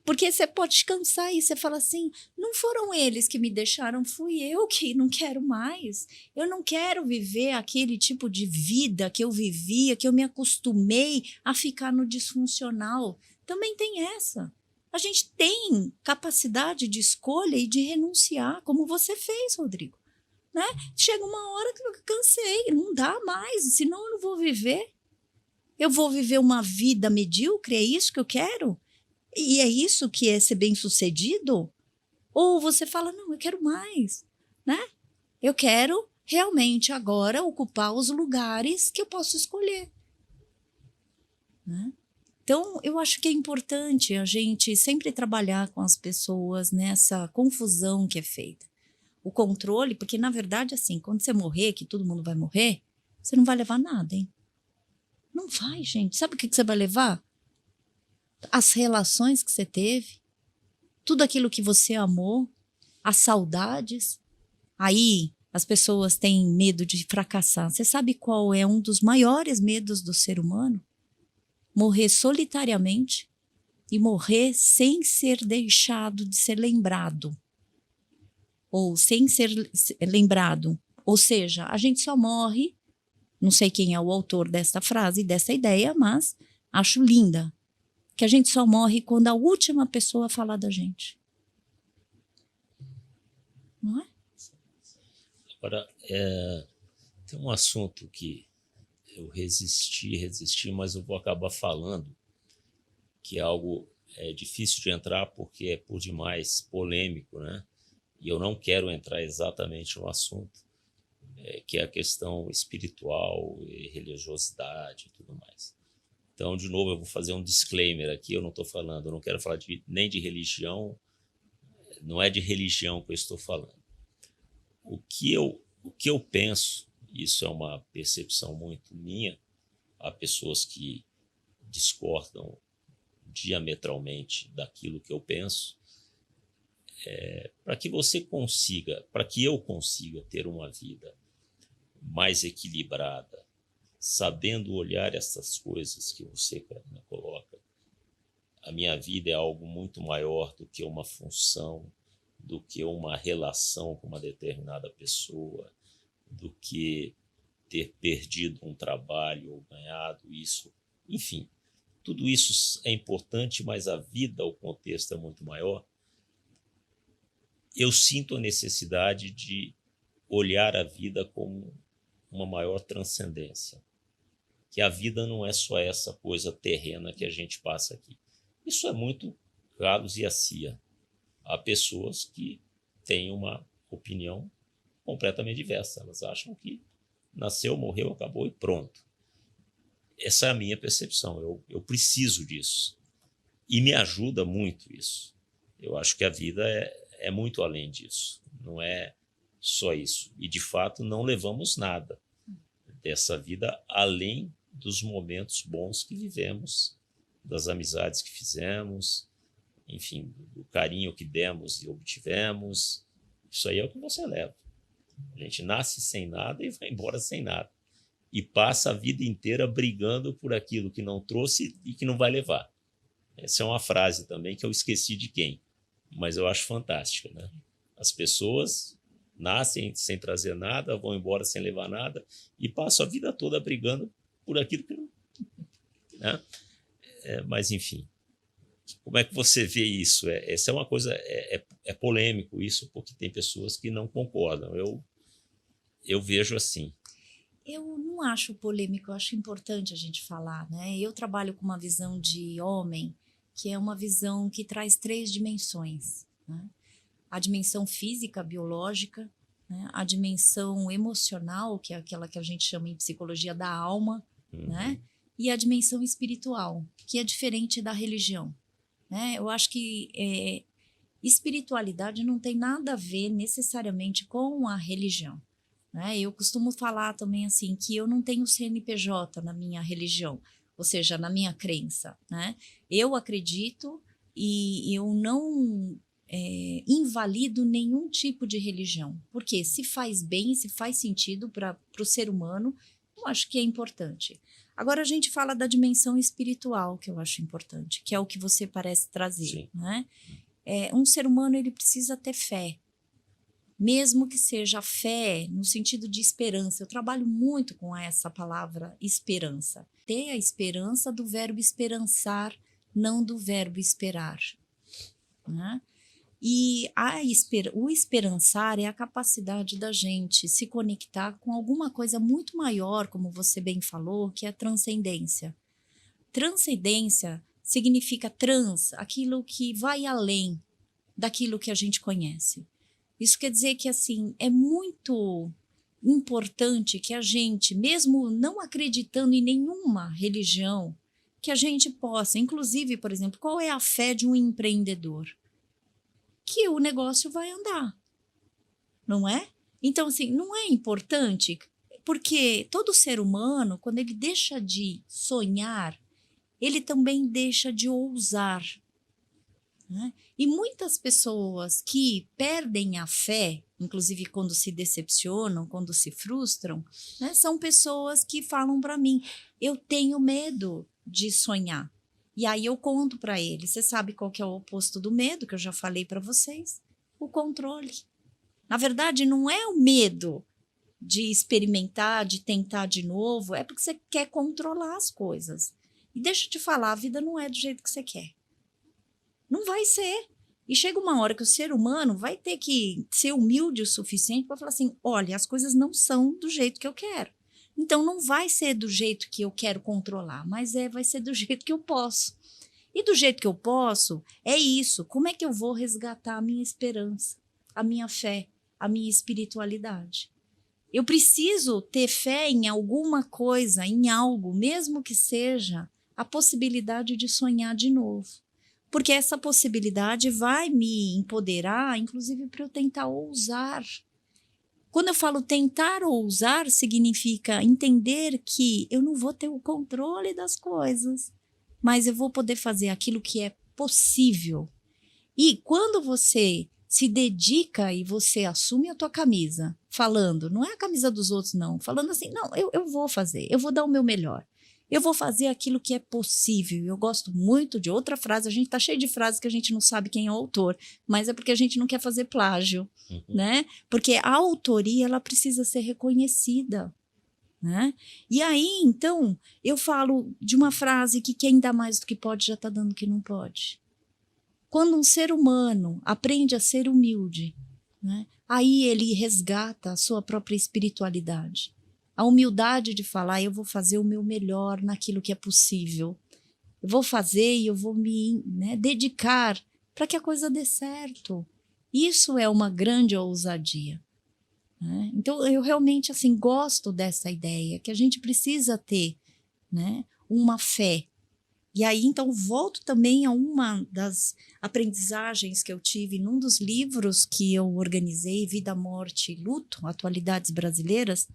Porque você pode cansar e você fala assim, não foram eles que me deixaram, fui eu que não quero mais. Eu não quero viver aquele tipo de vida que eu vivia, que eu me acostumei a ficar no disfuncional. Também tem essa. A gente tem capacidade de escolha e de renunciar, como você fez, Rodrigo. Né? Chega uma hora que eu cansei, não dá mais, senão eu não vou viver. Eu vou viver uma vida medíocre, é isso que eu quero? E é isso que é ser bem-sucedido? Ou você fala, não, eu quero mais, né? Eu quero realmente agora ocupar os lugares que eu posso escolher. Né? Então, eu acho que é importante a gente sempre trabalhar com as pessoas nessa confusão que é feita. O controle, porque na verdade, assim, quando você morrer, que todo mundo vai morrer, você não vai levar nada, hein? Não vai, gente. Sabe o que você vai levar? As relações que você teve, tudo aquilo que você amou, as saudades. Aí as pessoas têm medo de fracassar. Você sabe qual é um dos maiores medos do ser humano? Morrer solitariamente e morrer sem ser deixado de ser lembrado. Ou sem ser lembrado. Ou seja, a gente só morre, não sei quem é o autor dessa frase, dessa ideia, mas acho linda. Que a gente só morre quando a última pessoa falar da gente. Não é? Agora, tem um assunto que eu resisti, mas eu vou acabar falando, que é algo difícil de entrar porque é por demais polêmico, né? E eu não quero entrar exatamente no assunto, que é a questão espiritual e religiosidade e tudo mais. Então, de novo, eu vou fazer um disclaimer aqui, eu não quero falar nem de religião, não é de religião que eu estou falando. O que eu penso, isso é uma percepção muito minha, há pessoas que discordam diametralmente daquilo que eu penso, para que eu consiga ter uma vida mais equilibrada, sabendo olhar essas coisas que você coloca. A minha vida é algo muito maior do que uma função, do que uma relação com uma determinada pessoa, do que ter perdido um trabalho ou ganhado isso. Enfim, tudo isso é importante, mas a vida, o contexto é muito maior. Eu sinto a necessidade de olhar a vida como uma maior transcendência. Que a vida não é só essa coisa terrena que a gente passa aqui. Isso é muito Carlos e a Cia. Há pessoas que têm uma opinião completamente diversa. Elas acham que nasceu, morreu, acabou e pronto. Essa é a minha percepção. Eu preciso disso. E me ajuda muito isso. Eu acho que a vida é muito além disso. Não é só isso. E, de fato, não levamos nada dessa vida além dos momentos bons que vivemos, das amizades que fizemos, enfim, do carinho que demos e obtivemos. Isso aí é o que você leva. A gente nasce sem nada e vai embora sem nada. E passa a vida inteira brigando por aquilo que não trouxe e que não vai levar. Essa é uma frase também que eu esqueci de quem, mas eu acho fantástica, né? As pessoas nascem sem trazer nada, vão embora sem levar nada e passam a vida toda brigando por aquilo que não... Né? Mas, enfim, Como é que você vê isso? Essa é uma coisa, é polêmico isso, porque tem pessoas que não concordam. Eu vejo assim. Eu não acho polêmico, eu acho importante a gente falar, né? Eu trabalho com uma visão de homem, que é uma visão que traz 3 dimensões, né? A dimensão física, biológica, né? A dimensão emocional, que é aquela que a gente chama em psicologia da alma, né? E a dimensão espiritual, que é diferente da religião, né? Eu acho que espiritualidade não tem nada a ver necessariamente com a religião, né? Eu costumo falar também assim que eu não tenho CNPJ na minha religião, ou seja, na minha crença, né? Eu acredito e eu não invalido nenhum tipo de religião, porque se faz bem, se faz sentido para o ser humano, eu acho que é importante. Agora a gente fala da dimensão espiritual, que eu acho importante, que é o que você parece trazer, Sim. né? Um ser humano ele precisa ter fé, mesmo que seja fé no sentido de esperança. Eu trabalho muito com essa palavra esperança. Ter a esperança do verbo esperançar, não do verbo esperar, né? E o esperançar é a capacidade da gente se conectar com alguma coisa muito maior, como você bem falou, que é a transcendência. Transcendência significa aquilo que vai além daquilo que a gente conhece. Isso quer dizer que, assim, é muito importante que a gente, mesmo não acreditando em nenhuma religião, que a gente possa, inclusive, por exemplo, qual é a fé de um empreendedor? Que o negócio vai andar, não é? Então, assim, não é importante, porque todo ser humano, quando ele deixa de sonhar, ele também deixa de ousar, né? E muitas pessoas que perdem a fé, inclusive quando se decepcionam, quando se frustram, né, são pessoas que falam para mim: eu tenho medo de sonhar. E aí eu conto para eles: você sabe qual que é o oposto do medo, que eu já falei para vocês? O controle. Na verdade, não é o medo de experimentar, de tentar de novo, é porque você quer controlar as coisas. E deixa eu te falar, a vida não é do jeito que você quer. Não vai ser. E chega uma hora que o ser humano vai ter que ser humilde o suficiente para falar assim: olha, as coisas não são do jeito que eu quero. Então não vai ser do jeito que eu quero controlar, mas vai ser do jeito que eu posso. E do jeito que eu posso, é isso. Como é que eu vou resgatar a minha esperança, a minha fé, a minha espiritualidade? Eu preciso ter fé em alguma coisa, em algo, mesmo que seja a possibilidade de sonhar de novo. Porque essa possibilidade vai me empoderar, inclusive para eu tentar ousar. Quando eu falo tentar ousar, significa entender que eu não vou ter o controle das coisas, mas eu vou poder fazer aquilo que é possível. E quando você se dedica e você assume a tua camisa, falando, não é a camisa dos outros não, falando assim, não, eu vou fazer, eu vou dar o meu melhor. Eu vou fazer aquilo que é possível. Eu gosto muito de outra frase. A gente está cheio de frases que a gente não sabe quem é o autor, mas é porque a gente não quer fazer plágio, né? Porque a autoria ela precisa ser reconhecida, né? E aí, então, eu falo de uma frase que quem dá mais do que pode já está dando o que não pode. Quando um ser humano aprende a ser humilde, né? Aí ele resgata a sua própria espiritualidade. A humildade de falar: eu vou fazer o meu melhor naquilo que é possível. Eu vou fazer e eu vou me dedicar para que a coisa dê certo. Isso é uma grande ousadia, né? Então, eu realmente assim, gosto dessa ideia, que a gente precisa ter, né, uma fé. E aí, então, volto também a uma das aprendizagens que eu tive num dos livros que eu organizei, Vida, Morte e Luto, Atualidades Brasileiras.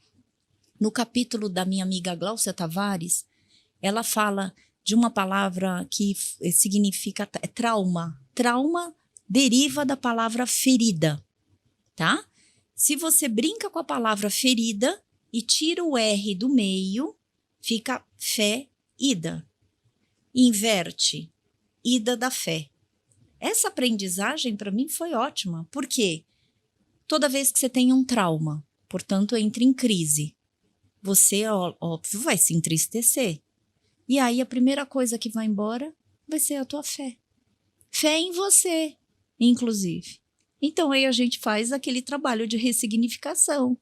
No capítulo da minha amiga Gláucia Tavares, ela fala de uma palavra que significa trauma. Trauma deriva da palavra ferida, tá? Se você brinca com a palavra ferida e tira o R do meio, fica fé-ida. Inverte, ida da fé. Essa aprendizagem para mim foi ótima, porque toda vez que você tem um trauma, portanto, entra em crise, você, óbvio, vai se entristecer. E aí a primeira coisa que vai embora vai ser a tua fé. fé em você, inclusive. Então, aí a gente faz aquele trabalho de ressignificação,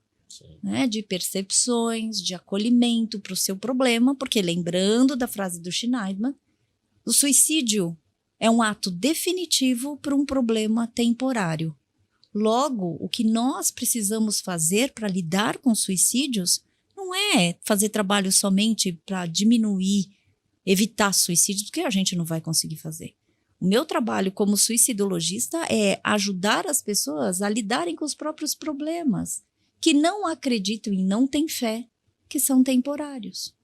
né, de percepções, de acolhimento para o seu problema, porque lembrando da frase do Schneidman, o suicídio é um ato definitivo para um problema temporário. Logo, o que nós precisamos fazer para lidar com suicídios não é fazer trabalho somente para diminuir, evitar suicídios, porque a gente não vai conseguir fazer. O meu trabalho como suicidologista é ajudar as pessoas a lidarem com os próprios problemas, que não acreditam e não têm fé, que são temporários.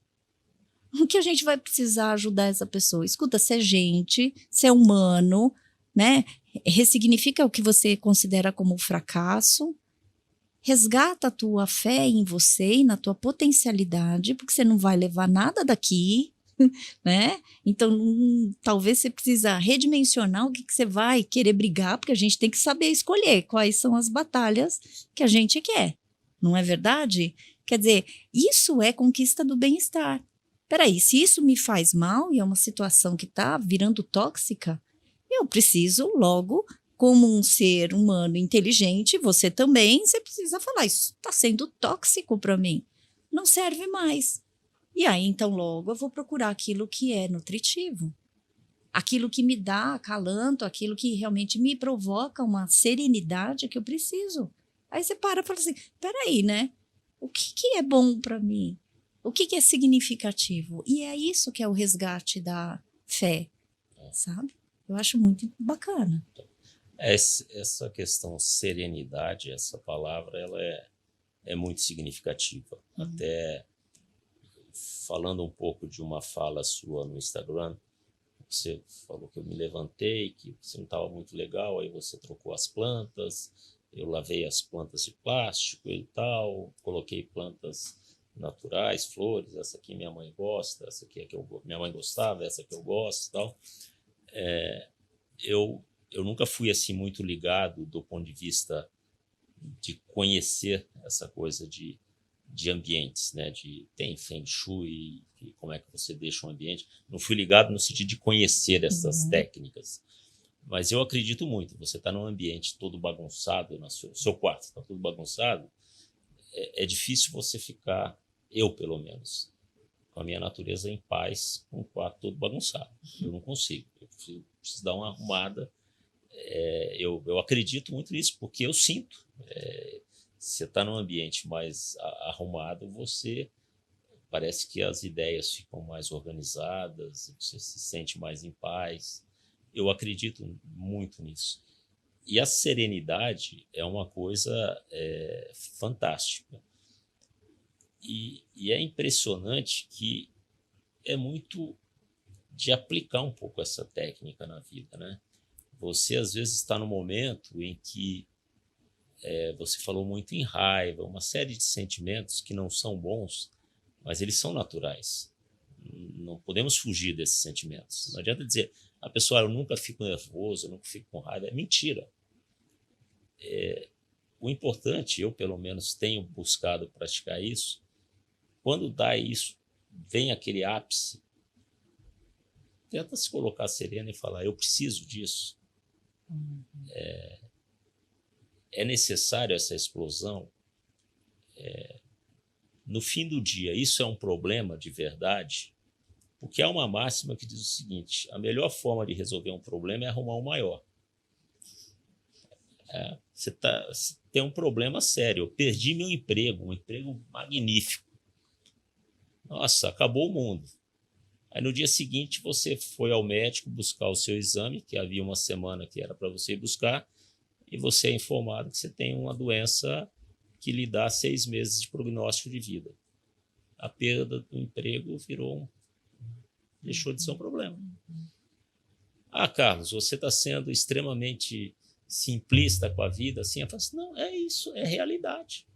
O que a gente vai precisar ajudar essa pessoa? Escuta, ser gente, ser humano, né? Ressignifica o que você considera como fracasso, resgata a tua fé em você e na tua potencialidade, porque você não vai levar nada daqui, né? Então, talvez você precisa redimensionar o que você vai querer brigar, porque a gente tem que saber escolher quais são as batalhas que a gente quer. Não é verdade? Quer dizer, isso é conquista do bem-estar. Peraí, se isso me faz mal e é uma situação que está virando tóxica, eu preciso logo, como um ser humano inteligente, você também, você precisa falar, isso está sendo tóxico para mim, não serve mais. E aí, então, logo eu vou procurar aquilo que é nutritivo, aquilo que me dá acalanto, aquilo que realmente me provoca uma serenidade que eu preciso. Aí você para e fala assim, peraí, né? O que é bom para mim? O que é significativo? E é isso que é o resgate da fé, sabe? Eu acho muito bacana. Essa questão serenidade, essa palavra, ela é muito significativa. Até falando um pouco de uma fala sua no Instagram, você falou que eu me levantei, que você não estava muito legal, aí você trocou as plantas, eu lavei as plantas de plástico e tal, coloquei plantas naturais, flores, essa aqui minha mãe gosta, essa aqui é que minha mãe gostava, essa que eu gosto e tal. Eu nunca fui assim muito ligado do ponto de vista de conhecer essa coisa de ambientes, né? Tem Feng Shui, como é que você deixa um ambiente. Não fui ligado no sentido de conhecer essas técnicas. Mas eu acredito muito. Você está num ambiente todo bagunçado, no seu quarto está tudo bagunçado, é difícil você ficar, eu pelo menos, com a minha natureza em paz, com o quarto todo bagunçado. Eu não consigo. Eu preciso dar uma arrumada. Eu acredito muito nisso, porque eu sinto. Se você está num ambiente mais arrumado, você parece que as ideias ficam mais organizadas, você se sente mais em paz. Eu acredito muito nisso. E a serenidade é uma coisa fantástica. E é impressionante que é muito de aplicar um pouco essa técnica na vida, né? Você, às vezes, está no momento em que você falou muito em raiva, uma série de sentimentos que não são bons, mas eles são naturais. Não podemos fugir desses sentimentos. Não adianta dizer, a pessoa, eu nunca fico nervoso, eu nunca fico com raiva. É mentira. O importante, eu pelo menos tenho buscado praticar isso, quando dá isso, vem aquele ápice, tenta se colocar sereno e falar, eu preciso disso. É necessário essa explosão. No fim do dia, isso é um problema de verdade, porque há uma máxima que diz o seguinte, a melhor forma de resolver um problema é arrumar um maior. Você tem um problema sério. Eu perdi meu emprego, um emprego magnífico. Nossa, acabou o mundo. Aí no dia seguinte você foi ao médico buscar o seu exame, que havia uma semana que era para você ir buscar, e você é informado que você tem uma doença que lhe dá 6 meses de prognóstico de vida. A perda do emprego deixou de ser um problema. Carlos, você está sendo extremamente simplista com a vida, assim, eu falo assim, não, é isso, é realidade.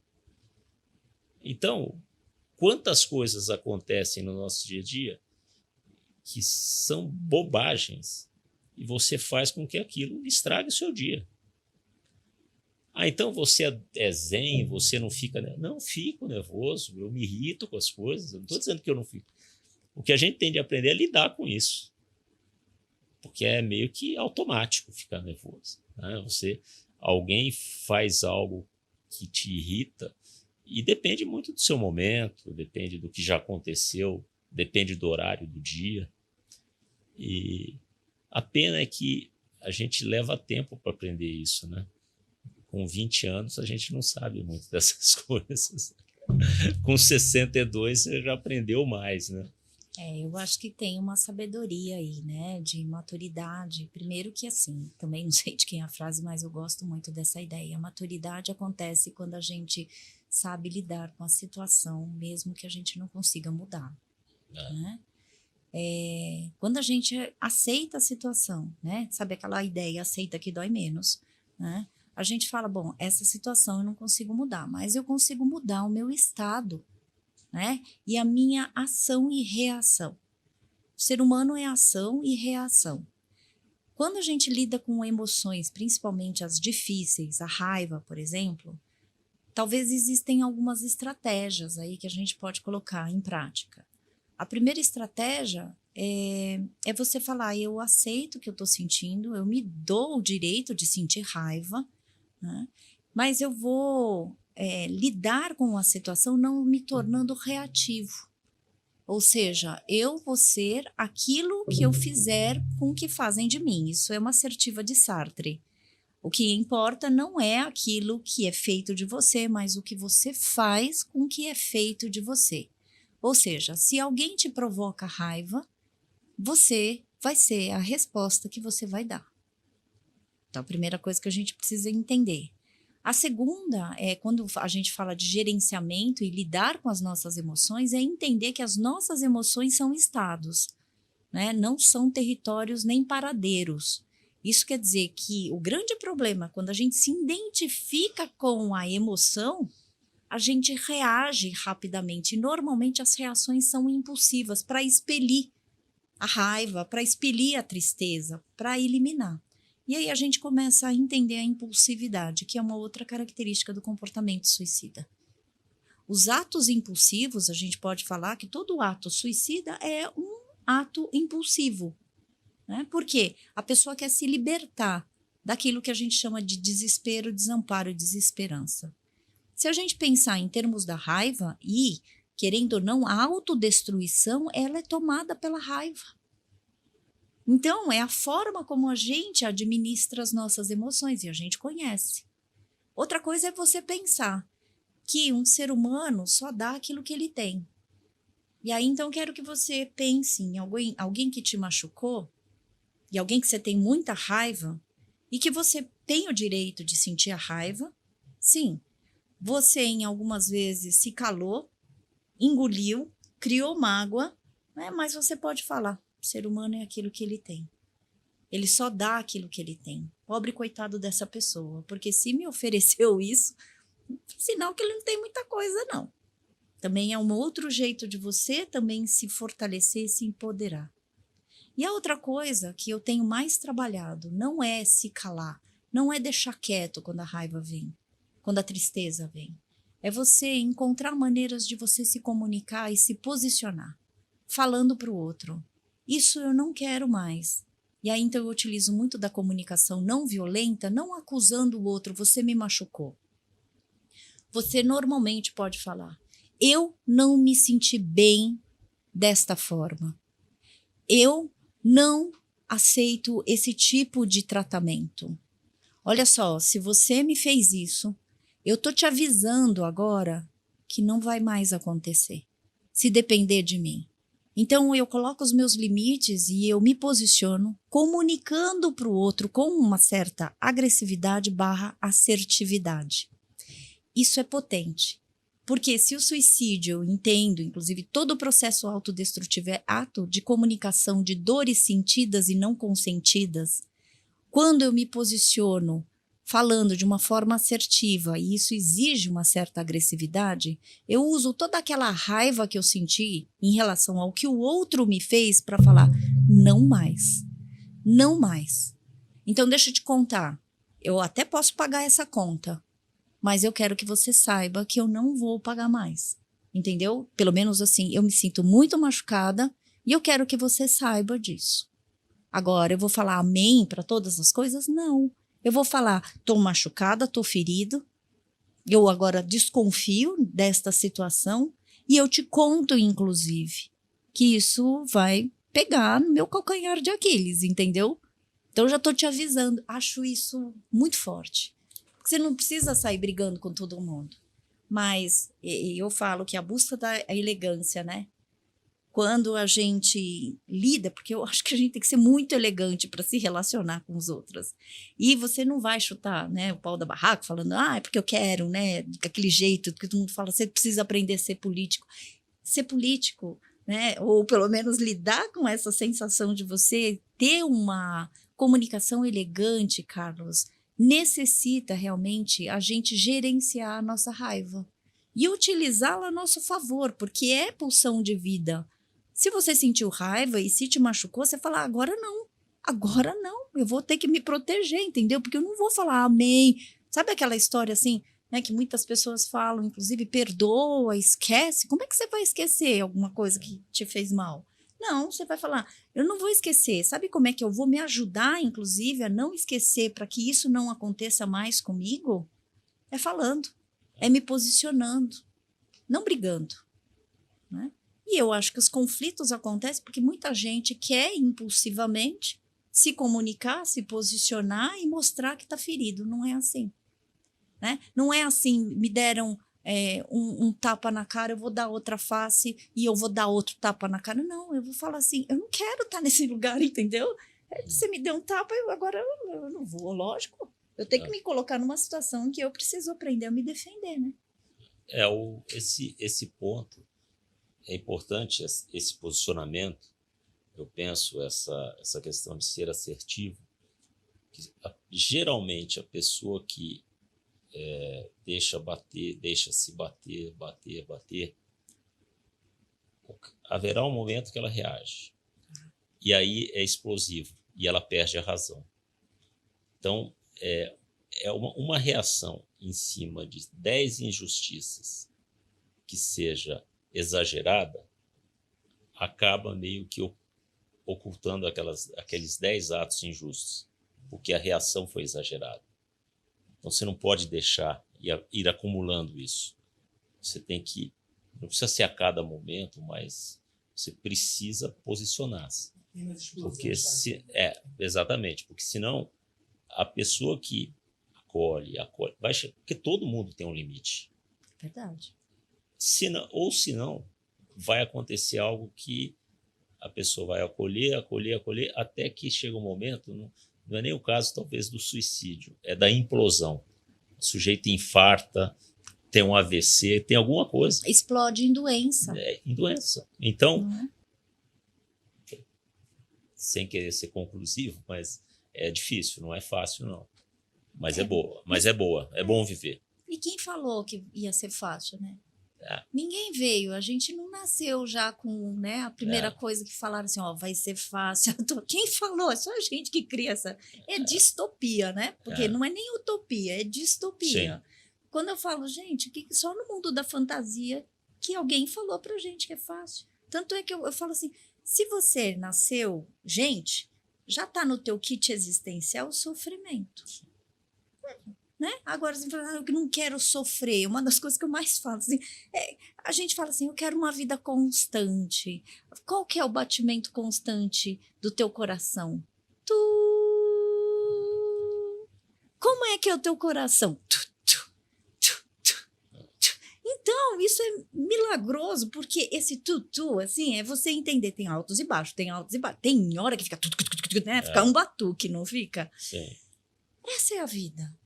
Então, quantas coisas acontecem no nosso dia a dia que são bobagens e você faz com que aquilo estrague o seu dia. Então você é zen, você não fica... Não fico nervoso, eu me irrito com as coisas, eu não estou dizendo que eu não fico. O que a gente tem de aprender é lidar com isso. porque é meio que automático ficar nervoso, né? Alguém faz algo que te irrita e depende muito do seu momento, depende do que já aconteceu, depende do horário do dia. E a pena é que a gente leva tempo para aprender isso, né? Com 20 anos a gente não sabe muito dessas coisas. Com 62 você já aprendeu mais, né? Eu acho que tem uma sabedoria aí, né, de maturidade. Primeiro que assim, também não sei de quem é a frase, mas eu gosto muito dessa ideia. A maturidade acontece quando a gente sabe lidar com a situação, mesmo que a gente não consiga mudar, né? Quando a gente aceita a situação, né, sabe aquela ideia, aceita que dói menos, né? A gente fala, bom, essa situação eu não consigo mudar, mas eu consigo mudar o meu estado, né? E a minha ação e reação. O ser humano é ação e reação. Quando a gente lida com emoções, principalmente as difíceis, a raiva, por exemplo, talvez existem algumas estratégias aí que a gente pode colocar em prática. A primeira estratégia é você falar, eu aceito o que eu estou sentindo, eu me dou o direito de sentir raiva, né? Mas eu vou lidar com a situação não me tornando reativo. Ou seja, eu vou ser aquilo que eu fizer com o que fazem de mim. Isso é uma assertiva de Sartre. O que importa não é aquilo que é feito de você, mas o que você faz com o que é feito de você. Ou seja, se alguém te provoca raiva, você vai ser a resposta que você vai dar. Então, a primeira coisa que a gente precisa entender. A segunda é quando a gente fala de gerenciamento e lidar com as nossas emoções, é entender que as nossas emoções são estados, né? Não são territórios nem paradeiros. Isso quer dizer que o grande problema, quando a gente se identifica com a emoção, a gente reage rapidamente. E normalmente as reações são impulsivas para expelir a raiva, para expelir a tristeza, para eliminar. E aí a gente começa a entender a impulsividade, que é uma outra característica do comportamento suicida. Os atos impulsivos, a gente pode falar que todo ato suicida é um ato impulsivo, né? Porque a pessoa quer se libertar daquilo que a gente chama de desespero, desamparo e desesperança. Se a gente pensar em termos da raiva e, querendo ou não, a autodestruição, ela é tomada pela raiva. Então, é a forma como a gente administra as nossas emoções e a gente conhece. Outra coisa é você pensar que um ser humano só dá aquilo que ele tem. E aí, então, quero que você pense em alguém que te machucou e alguém que você tem muita raiva e que você tem o direito de sentir a raiva. Sim, você em algumas vezes se calou, engoliu, criou mágoa, né? Mas você pode falar. O ser humano é aquilo que ele tem. Ele só dá aquilo que ele tem. Pobre coitado dessa pessoa, porque se me ofereceu isso, sinal que ele não tem muita coisa, não. Também é um outro jeito de você também se fortalecer e se empoderar. E a outra coisa que eu tenho mais trabalhado não é se calar, não é deixar quieto quando a raiva vem, quando a tristeza vem. É você encontrar maneiras de você se comunicar e se posicionar, falando para o outro. Isso eu não quero mais. E aí, então, eu utilizo muito da comunicação não violenta, não acusando o outro, você me machucou. Você normalmente pode falar, eu não me senti bem desta forma. Eu não aceito esse tipo de tratamento. Olha só, se você me fez isso, eu tô te avisando agora que não vai mais acontecer, se depender de mim. Então, eu coloco os meus limites e eu me posiciono comunicando para o outro com uma certa agressividade / assertividade. Isso é potente, porque se o suicídio, eu entendo, inclusive todo o processo autodestrutivo é ato de comunicação de dores sentidas e não consentidas, quando eu me posiciono falando de uma forma assertiva e isso exige uma certa agressividade, eu uso toda aquela raiva que eu senti em relação ao que o outro me fez para falar, não mais, não mais. Então deixa eu te contar, eu até posso pagar essa conta, mas eu quero que você saiba que eu não vou pagar mais, entendeu? Pelo menos assim, eu me sinto muito machucada e eu quero que você saiba disso. Agora, eu vou falar amém para todas as coisas? Não. Eu vou falar, estou machucada, estou ferido, eu agora desconfio desta situação e eu te conto, inclusive, que isso vai pegar no meu calcanhar de Aquiles, entendeu? Então, eu já estou te avisando. Acho isso muito forte. Porque você não precisa sair brigando com todo mundo. Mas eu falo que a busca da elegância, né? Quando a gente lida, porque eu acho que a gente tem que ser muito elegante para se relacionar com os outros. E você não vai chutar, né, o pau da barraca falando, é porque eu quero, né, daquele jeito que todo mundo fala, você precisa aprender a ser político. Ser político, né, ou pelo menos lidar com essa sensação de você ter uma comunicação elegante, Carlos, necessita realmente a gente gerenciar a nossa raiva e utilizá-la a nosso favor, porque é pulsão de vida. Se você sentiu raiva e se te machucou, você fala, agora não, eu vou ter que me proteger, entendeu? Porque eu não vou falar amém. Sabe aquela história assim, né, que muitas pessoas falam, inclusive, perdoa, esquece. Como é que você vai esquecer alguma coisa que te fez mal? Não, você vai falar, eu não vou esquecer. Sabe como é que eu vou me ajudar, inclusive, a não esquecer para que isso não aconteça mais comigo? É falando, é me posicionando, não brigando, né? E eu acho que os conflitos acontecem porque muita gente quer impulsivamente se comunicar, se posicionar e mostrar que está ferido. Não é assim, né? Não é assim, me deram um tapa na cara, eu vou dar outra face e eu vou dar outro tapa na cara. Não, eu vou falar assim, eu não quero estar nesse lugar, entendeu? Você me deu um tapa, agora eu não vou, lógico. Eu tenho que me colocar numa situação em que eu preciso aprender a me defender, né? Esse ponto é importante, esse posicionamento. Eu penso essa questão de ser assertivo. Geralmente, a pessoa que deixa se bater, haverá um momento que ela reage. E aí é explosivo, e ela perde a razão. Então, é uma reação em cima de 10 injustiças que seja exagerada, acaba meio que ocultando aqueles 10 atos injustos, porque a reação foi exagerada. Então, você não pode deixar ir acumulando isso. Você tem que, não precisa ser a cada momento, mas você precisa posicionar-se. Porque exatamente, porque senão a pessoa que acolhe, porque todo mundo tem um limite. Verdade. Se não, vai acontecer algo que a pessoa vai acolher, até que chega um momento, não é nem o caso talvez do suicídio, é da implosão. O sujeito infarta, tem um AVC, tem alguma coisa. Explode em doença. Em doença. Então, sem querer ser conclusivo, mas é difícil, não é fácil não. Mas é boa, é bom viver. E quem falou que ia ser fácil, né? Ninguém veio, a gente não nasceu já com, né, a primeira coisa que falaram assim, vai ser fácil. Quem falou? É só a gente que cria essa. É distopia, né? Porque não é nem utopia, é distopia. Sim. Quando eu falo, gente, só no mundo da fantasia que alguém falou pra gente que é fácil. Tanto é que eu falo assim, se você nasceu, gente, já tá no teu kit existencial o sofrimento. Né? Agora, assim, eu não quero sofrer. Uma das coisas que eu mais falo, assim, a gente fala assim, eu quero uma vida constante. Qual que é o batimento constante do teu coração? Como é que é o teu coração? Então, isso é milagroso, porque esse tutu, assim, é você entender, tem altos e baixos, tem hora que fica, né? Fica um batuque, não fica? Sim. Essa é a vida.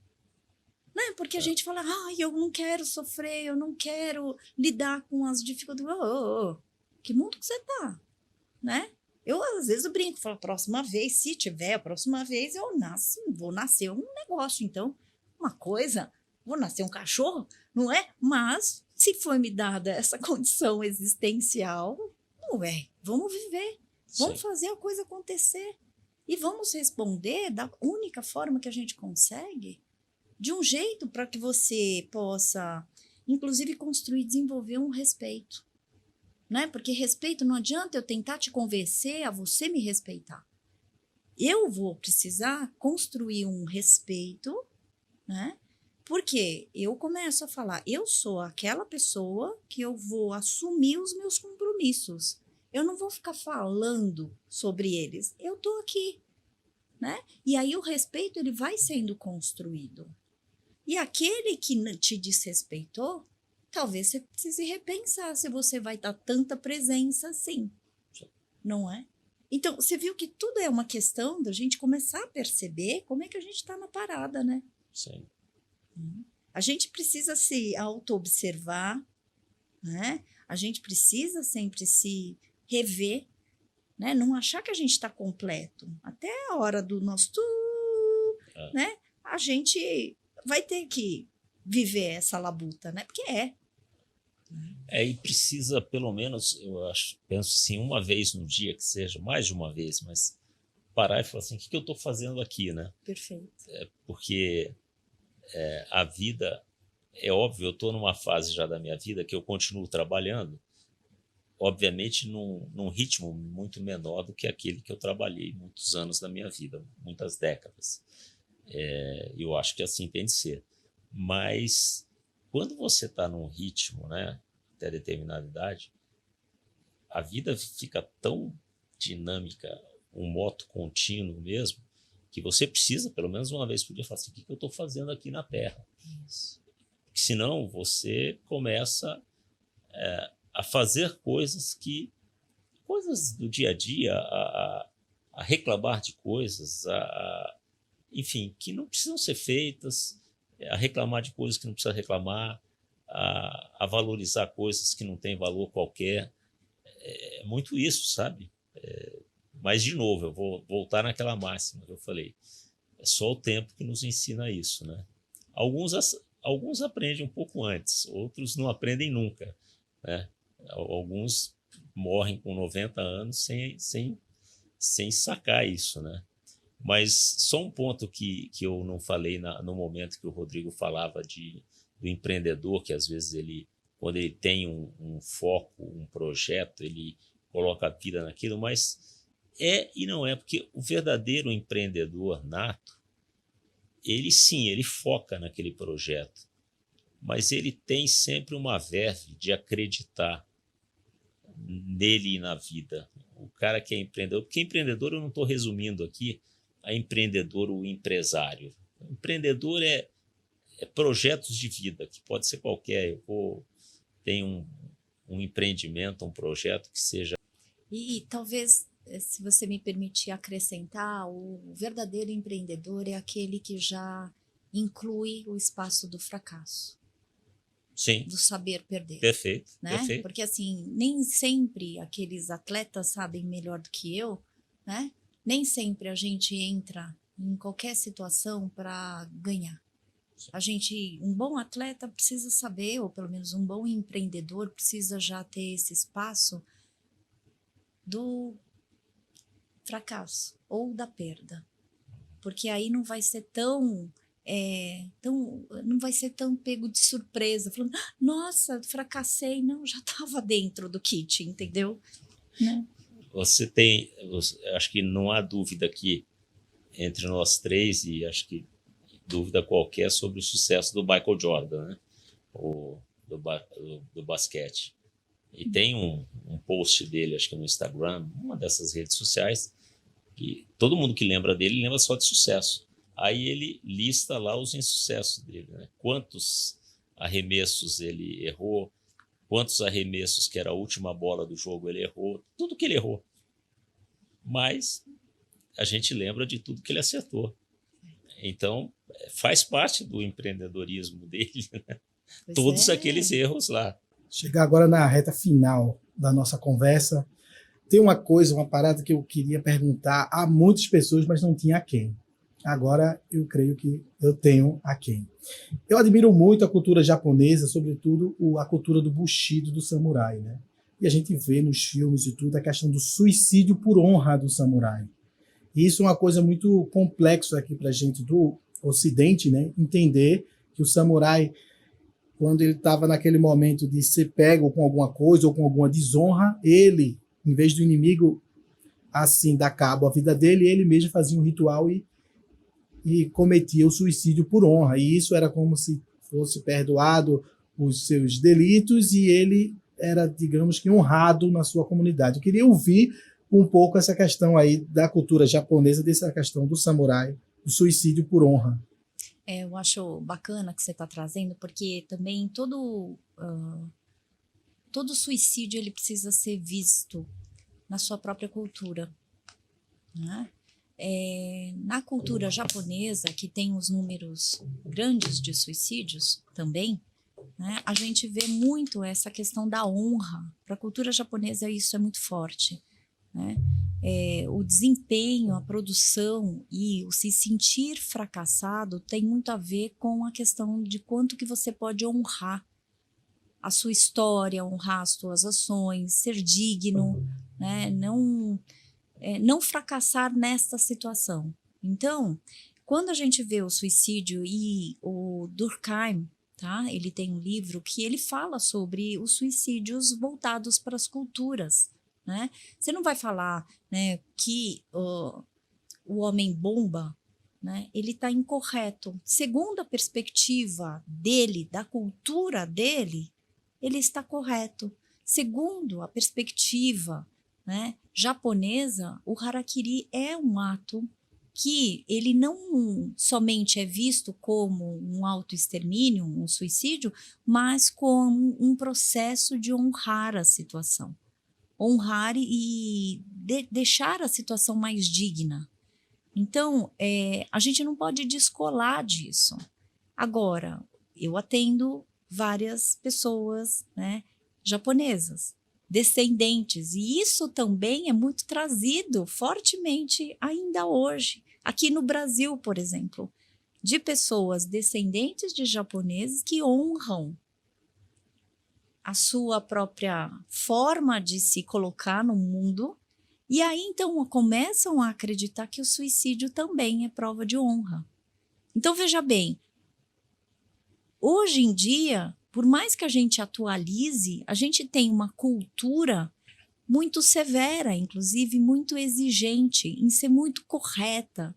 Né? Porque a gente fala, eu não quero sofrer, eu não quero lidar com as dificuldades. Que mundo que você tá? Né? Eu, às vezes, eu brinco, falo, próxima vez, se tiver, a próxima vez eu vou nascer um negócio, então, uma coisa, vou nascer um cachorro, não é? Mas, se for me dada essa condição existencial, vamos viver, vamos fazer a coisa acontecer e vamos responder da única forma que a gente consegue, de um jeito para que você possa, inclusive, construir e desenvolver um respeito. Né? Porque respeito, não adianta eu tentar te convencer a você me respeitar. eu vou precisar construir um respeito, né? Porque eu começo a falar, eu sou aquela pessoa que eu vou assumir os meus compromissos. Eu não vou ficar falando sobre eles. Eu estou aqui, né? E aí o respeito ele vai sendo construído. E aquele que te desrespeitou, talvez você precise repensar se você vai dar tanta presença assim, não é? Então, você viu que tudo é uma questão da gente começar a perceber como é que a gente está na parada, né? Sim. A gente precisa se auto-observar, né? A gente precisa sempre se rever, né? Não achar que a gente está completo. Até a hora do nosso né? A gente vai ter que viver essa labuta, né? Porque E precisa, pelo menos, penso assim, uma vez no dia, que seja, mais de uma vez, mas parar e falar assim, o que eu estou fazendo aqui, né? Perfeito. Porque a vida, é óbvio, eu estou numa fase já da minha vida que eu continuo trabalhando, obviamente num ritmo muito menor do que aquele que eu trabalhei muitos anos da minha vida, muitas décadas. Eu acho que assim tem de ser. Mas quando você está num ritmo, né, até determinada idade, a vida fica tão dinâmica, um moto contínuo mesmo, que você precisa, pelo menos uma vez por dia, falar assim, o que eu estou fazendo aqui na Terra? Isso. Porque senão você começa a fazer coisas do dia a dia, a reclamar de coisas, enfim, que não precisam ser feitas, a reclamar de coisas que não precisa reclamar, a valorizar coisas que não têm valor qualquer. É muito isso, sabe? Mas, de novo, eu vou voltar naquela máxima que eu falei. É só o tempo que nos ensina isso, né? Alguns aprendem um pouco antes, outros não aprendem nunca, né? Alguns morrem com 90 anos sem sacar isso, né? Mas só um ponto que eu não falei no momento que o Rodrigo falava do empreendedor, que às vezes quando ele tem um foco, um projeto, ele coloca a vida naquilo, mas e não é, porque o verdadeiro empreendedor nato, ele sim, ele foca naquele projeto, mas ele tem sempre uma verve de acreditar nele e na vida. O cara que é empreendedor, porque empreendedor eu não estou resumindo aqui a empreendedor, o empresário. O empreendedor é projetos de vida, que pode ser qualquer. Tenho um empreendimento, um projeto que seja... E talvez, se você me permitir acrescentar, o verdadeiro empreendedor é aquele que já inclui o espaço do fracasso. Sim. Do saber perder. Perfeito, né? perfeito. Porque assim, nem sempre aqueles atletas sabem melhor do que eu, né? Nem sempre a gente entra em qualquer situação para ganhar. Um bom atleta precisa saber, ou pelo menos um bom empreendedor precisa já ter esse espaço do fracasso ou da perda. Porque aí não vai ser não vai ser tão pego de surpresa, falando, nossa, fracassei, não, já estava dentro do kit, entendeu? Né? Acho que não há dúvida aqui entre nós três, e acho que dúvida qualquer sobre o sucesso do Michael Jordan, né? Do basquete. E tem um post dele, acho que no Instagram, uma dessas redes sociais, que todo mundo que lembra dele lembra só de sucesso. Aí ele lista lá os insucessos dele, né? Quantos arremessos ele errou, quantos arremessos que era a última bola do jogo ele errou, tudo que ele errou. Mas a gente lembra de tudo que ele acertou. Então, faz parte do empreendedorismo dele, né? Todos aqueles erros lá. Chegar agora na reta final da nossa conversa, tem uma parada que eu queria perguntar a muitas pessoas, mas não tinha a quem. Agora eu creio que eu tenho a quem. Eu admiro muito a cultura japonesa, sobretudo a cultura do Bushido, do samurai, né? E a gente vê nos filmes e tudo a questão do suicídio por honra do samurai. E isso é uma coisa muito complexa aqui para a gente do Ocidente, né? Entender que o samurai, quando ele estava naquele momento de ser pego com alguma coisa ou com alguma desonra, ele, em vez do inimigo assim dar cabo à vida dele, ele mesmo fazia um ritual e cometia o suicídio por honra. E isso era como se fosse perdoado os seus delitos e ele era, digamos que, honrado na sua comunidade. Eu queria ouvir um pouco essa questão aí da cultura japonesa, dessa questão do samurai, do suicídio por honra. Eu acho bacana que você está trazendo, porque também todo suicídio ele precisa ser visto na sua própria cultura, né? Na cultura japonesa, que tem os números grandes de suicídios também, né, a gente vê muito essa questão da honra. Para a cultura japonesa isso é muito forte, né? O desempenho, a produção e o se sentir fracassado tem muito a ver com a questão de quanto que você pode honrar a sua história, honrar as suas ações, ser digno, né? Não fracassar nesta situação. Então, quando a gente vê o suicídio, e o Durkheim, tá? Ele tem um livro que ele fala sobre os suicídios voltados para as culturas, né? Você não vai falar, né, que o homem-bomba, né, ele está incorreto. Segundo a perspectiva dele, da cultura dele, ele está correto. Segundo a perspectiva, né, japonesa, o harakiri é um ato que ele não somente é visto como um autoextermínio, um suicídio, mas como um processo de honrar a situação. Honrar e deixar a situação mais digna. Então, a gente não pode descolar disso. Agora, eu atendo várias pessoas, né, japonesas, descendentes, e isso também é muito trazido fortemente ainda hoje, aqui no Brasil, por exemplo, de pessoas descendentes de japoneses que honram a sua própria forma de se colocar no mundo, e aí então começam a acreditar que o suicídio também é prova de honra. Então veja bem, hoje em dia, por mais que a gente atualize, a gente tem uma cultura muito severa, inclusive muito exigente, em ser muito correta,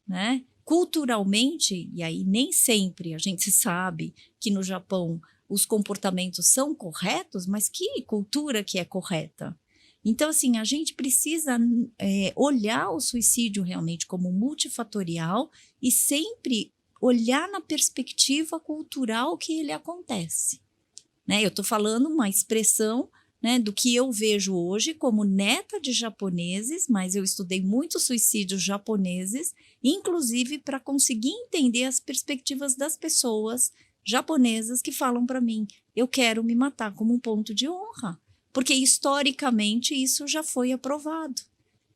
né? Culturalmente, e aí nem sempre a gente sabe que no Japão os comportamentos são corretos, mas que cultura que é correta? Então, assim, a gente precisa olhar o suicídio realmente como multifatorial e sempre olhar na perspectiva cultural que ele acontece, né? Eu estou falando uma expressão, né, do que eu vejo hoje como neta de japoneses, mas eu estudei muitos suicídios japoneses, inclusive para conseguir entender as perspectivas das pessoas japonesas que falam para mim, eu quero me matar como um ponto de honra, porque historicamente isso já foi aprovado,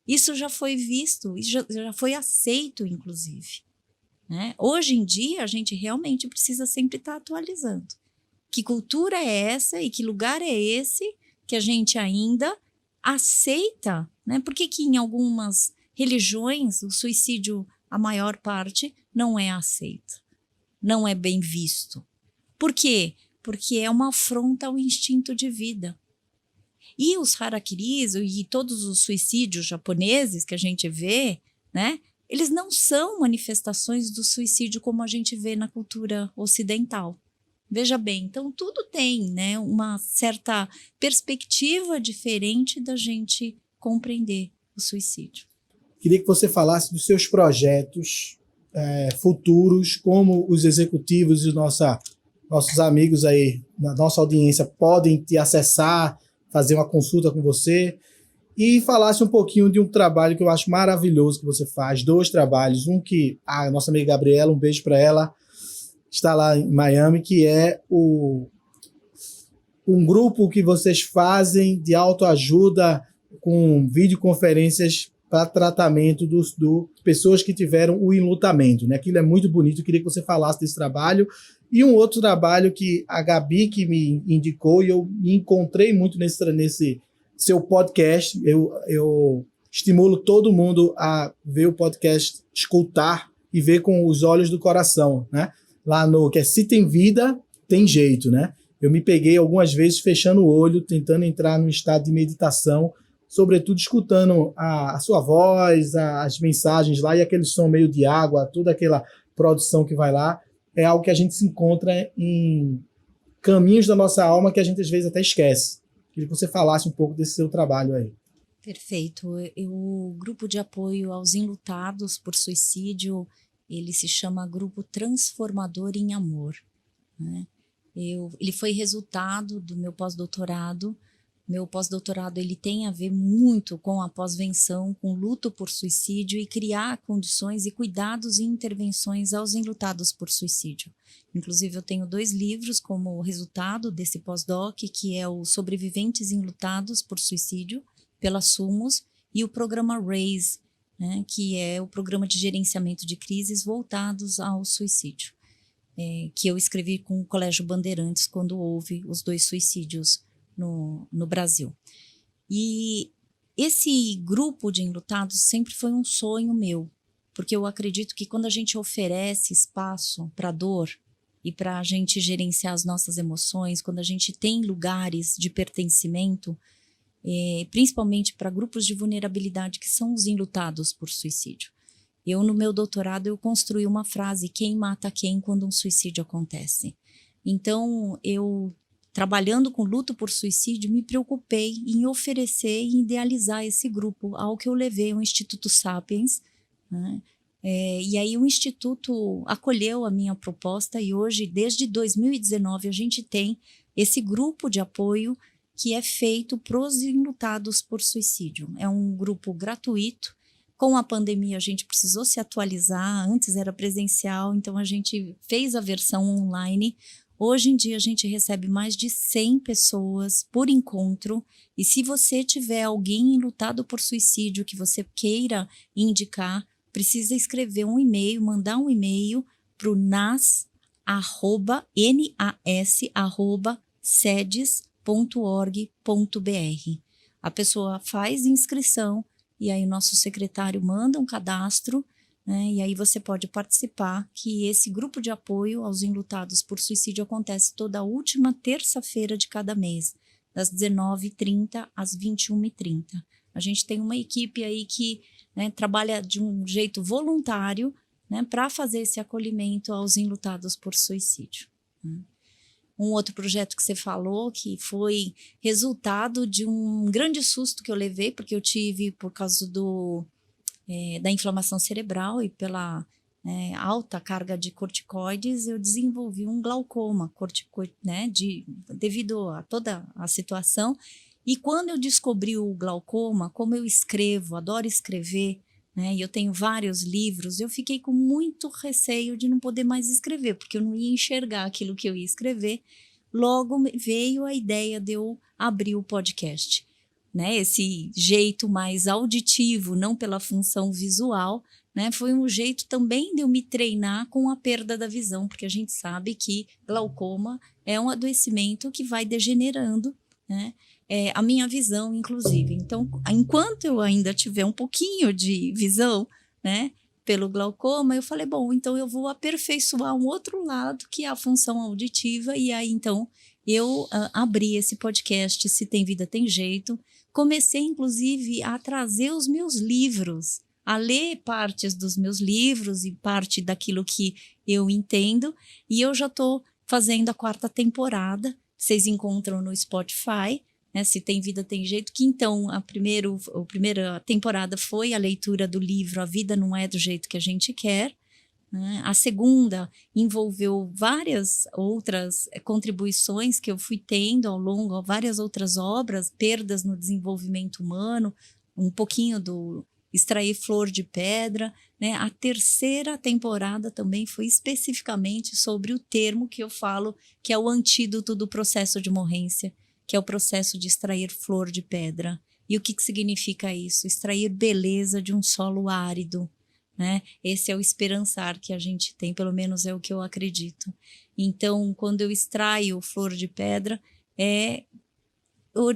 isso já foi visto, já foi aceito, inclusive. Né? Hoje em dia, a gente realmente precisa sempre estar atualizando. Que cultura é essa e que lugar é esse que a gente ainda aceita? Né? Por que em algumas religiões o suicídio, a maior parte, não é aceito? Não é bem visto. Por quê? Porque é uma afronta ao instinto de vida. E os harakiris e todos os suicídios japoneses que a gente vê, né? Eles não são manifestações do suicídio como a gente vê na cultura ocidental. Veja bem, então tudo tem, né, uma certa perspectiva diferente da gente compreender o suicídio. Queria que você falasse dos seus projetos futuros, como os executivos e nossos amigos aí, na nossa audiência, podem te acessar, fazer uma consulta com você. E falasse um pouquinho de um trabalho que eu acho maravilhoso que você faz, 2 trabalhos, um que a nossa amiga Gabriela, um beijo para ela, está lá em Miami, que é um grupo que vocês fazem de autoajuda com videoconferências para tratamento de pessoas que tiveram o enlutamento, né? Aquilo é muito bonito, eu queria que você falasse desse trabalho. E um outro trabalho que a Gabi que me indicou, e eu me encontrei muito nesse seu podcast. Eu estimulo todo mundo a ver o podcast, escutar e ver com os olhos do coração, né? Lá no que é Se Tem Vida, Tem Jeito, né? Eu me peguei algumas vezes fechando o olho, tentando entrar num estado de meditação sobretudo escutando a sua voz, as mensagens lá e aquele som meio de água, toda aquela produção que vai lá, é algo que a gente se encontra em caminhos da nossa alma que a gente às vezes até esquece. Queria que você falasse um pouco desse seu trabalho aí. Perfeito. O grupo de apoio aos enlutados por suicídio, ele se chama Grupo Transformador em Amor, né? Ele foi resultado do meu pós-doutorado. Meu pós-doutorado ele tem a ver muito com a pós-venção, com luto por suicídio e criar condições e cuidados e intervenções aos enlutados por suicídio. Inclusive, eu tenho 2 livros como resultado desse pós-doc, que é o Sobreviventes Enlutados por Suicídio, pela Sumos, e o programa RAISE, né, que é o programa de gerenciamento de crises voltados ao suicídio, que eu escrevi com o Colégio Bandeirantes quando houve os 2 suicídios no Brasil. E esse grupo de enlutados sempre foi um sonho meu, porque eu acredito que quando a gente oferece espaço para a dor e para a gente gerenciar as nossas emoções, quando a gente tem lugares de pertencimento, principalmente para grupos de vulnerabilidade que são os enlutados por suicídio. No meu doutorado, eu construí uma frase: quem mata quem quando um suicídio acontece? Então, trabalhando com luto por suicídio, me preocupei em oferecer e idealizar esse grupo, ao que eu levei ao Instituto Sapiens, né? E aí o Instituto acolheu a minha proposta e hoje, desde 2019, a gente tem esse grupo de apoio que é feito para os enlutados por suicídio. É um grupo gratuito. Com a pandemia, a gente precisou se atualizar. Antes era presencial, então a gente fez a versão online. Hoje em dia, a gente recebe mais de 100 pessoas por encontro. E se você tiver alguém enlutado por suicídio que você queira indicar, precisa escrever um e-mail, mandar um e-mail para o nas@sedes.org.br. A pessoa faz inscrição e aí o nosso secretário manda um cadastro, né? E aí você pode participar, que esse grupo de apoio aos enlutados por suicídio acontece toda última terça-feira de cada mês, das 19h30 às 21h30. A gente tem uma equipe aí que, né, trabalha de um jeito voluntário, né, para fazer esse acolhimento aos enlutados por suicídio. Um outro projeto que você falou, que foi resultado de um grande susto que eu levei, porque eu tive por causa da inflamação cerebral e pela alta carga de corticoides, eu desenvolvi um glaucoma devido a toda a situação. E quando eu descobri o glaucoma, como eu escrevo, adoro escrever, né, e eu tenho vários livros, eu fiquei com muito receio de não poder mais escrever, porque eu não ia enxergar aquilo que eu ia escrever. Logo veio a ideia de eu abrir o podcast, né? Esse jeito mais auditivo, não pela função visual, né? Foi um jeito também de eu me treinar com a perda da visão, porque a gente sabe que glaucoma é um adoecimento que vai degenerando, né? A minha visão, inclusive. Então, enquanto eu ainda tiver um pouquinho de visão, né, pelo glaucoma, eu falei, bom, então eu vou aperfeiçoar um outro lado, que é a função auditiva, e aí, então, eu abri esse podcast, Se Tem Vida, Tem Jeito. Comecei, inclusive, a trazer os meus livros, a ler partes dos meus livros e parte daquilo que eu entendo, e eu já estou fazendo a 4ª temporada, vocês encontram no Spotify, né, Se Tem Vida, Tem Jeito, que então a primeira temporada foi a leitura do livro A Vida Não É Do Jeito Que a Gente Quer, né? A segunda envolveu várias outras contribuições que eu fui tendo ao longo, várias outras obras, perdas no desenvolvimento humano, um pouquinho do Extrair Flor de Pedra, né? A 3ª temporada também foi especificamente sobre o termo que eu falo, que é o antídoto do processo de morrência, que é o processo de extrair flor de pedra. E o que significa isso? Extrair beleza de um solo árido, né? Esse é o esperançar que a gente tem, pelo menos é o que eu acredito. Então, quando eu extraio flor de pedra,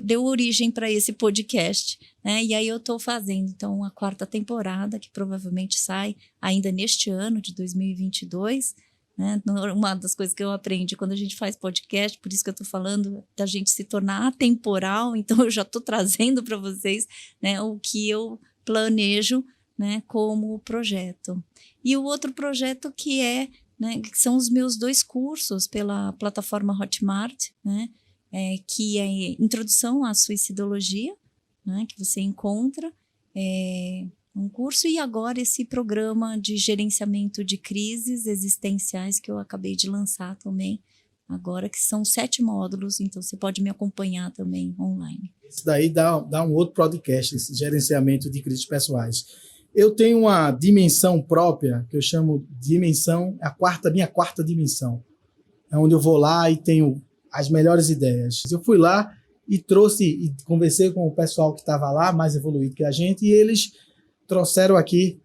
deu origem para esse podcast, né? E aí eu estou fazendo, então, a 4ª temporada, que provavelmente sai ainda neste ano de 2022, né? Uma das coisas que eu aprendi quando a gente faz podcast, por isso que eu estou falando da gente se tornar atemporal, então eu já estou trazendo para vocês, né, o que eu planejo, né, como projeto. E o outro projeto que que são os meus 2 cursos pela plataforma Hotmart, né, que é Introdução à Suicidologia, né, que você encontra, um curso, e agora esse programa de gerenciamento de crises existenciais que eu acabei de lançar também, agora que são 7 módulos, então você pode me acompanhar também online. Isso daí dá um outro podcast, esse gerenciamento de crises pessoais. Eu tenho uma dimensão própria, que eu chamo de dimensão, minha quarta dimensão. É onde eu vou lá e tenho as melhores ideias. Eu fui lá e conversei com o pessoal que estava lá, mais evoluído que a gente, e eles trouxeram aqui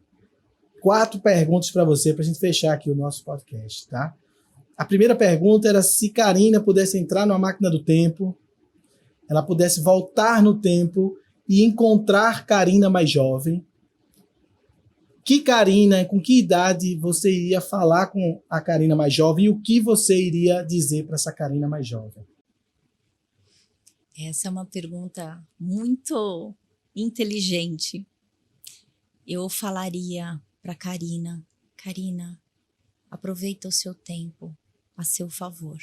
4 perguntas para você, para a gente fechar aqui o nosso podcast, tá? A primeira pergunta era se Karina pudesse entrar numa máquina do tempo, ela pudesse voltar no tempo e encontrar Karina mais jovem. Que Karina, com que idade você iria falar com a Karina mais jovem e o que você iria dizer para essa Karina mais jovem? Essa é uma pergunta muito inteligente. Eu falaria para Karina, aproveita o seu tempo a seu favor.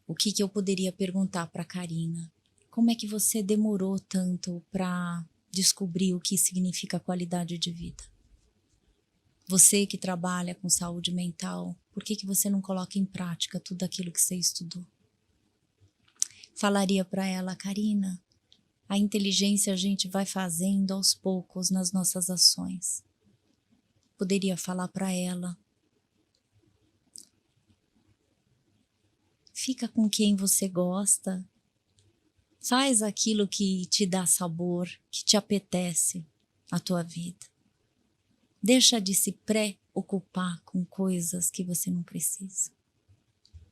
O que eu poderia perguntar para Karina? Como é que você demorou tanto para descobrir o que significa qualidade de vida? Você que trabalha com saúde mental, por que você não coloca em prática tudo aquilo que você estudou? Falaria para ela, Karina, a inteligência a gente vai fazendo aos poucos nas nossas ações. Poderia falar para ela, fica com quem você gosta, faz aquilo que te dá sabor, que te apetece a tua vida. Deixa de se preocupar com coisas que você não precisa.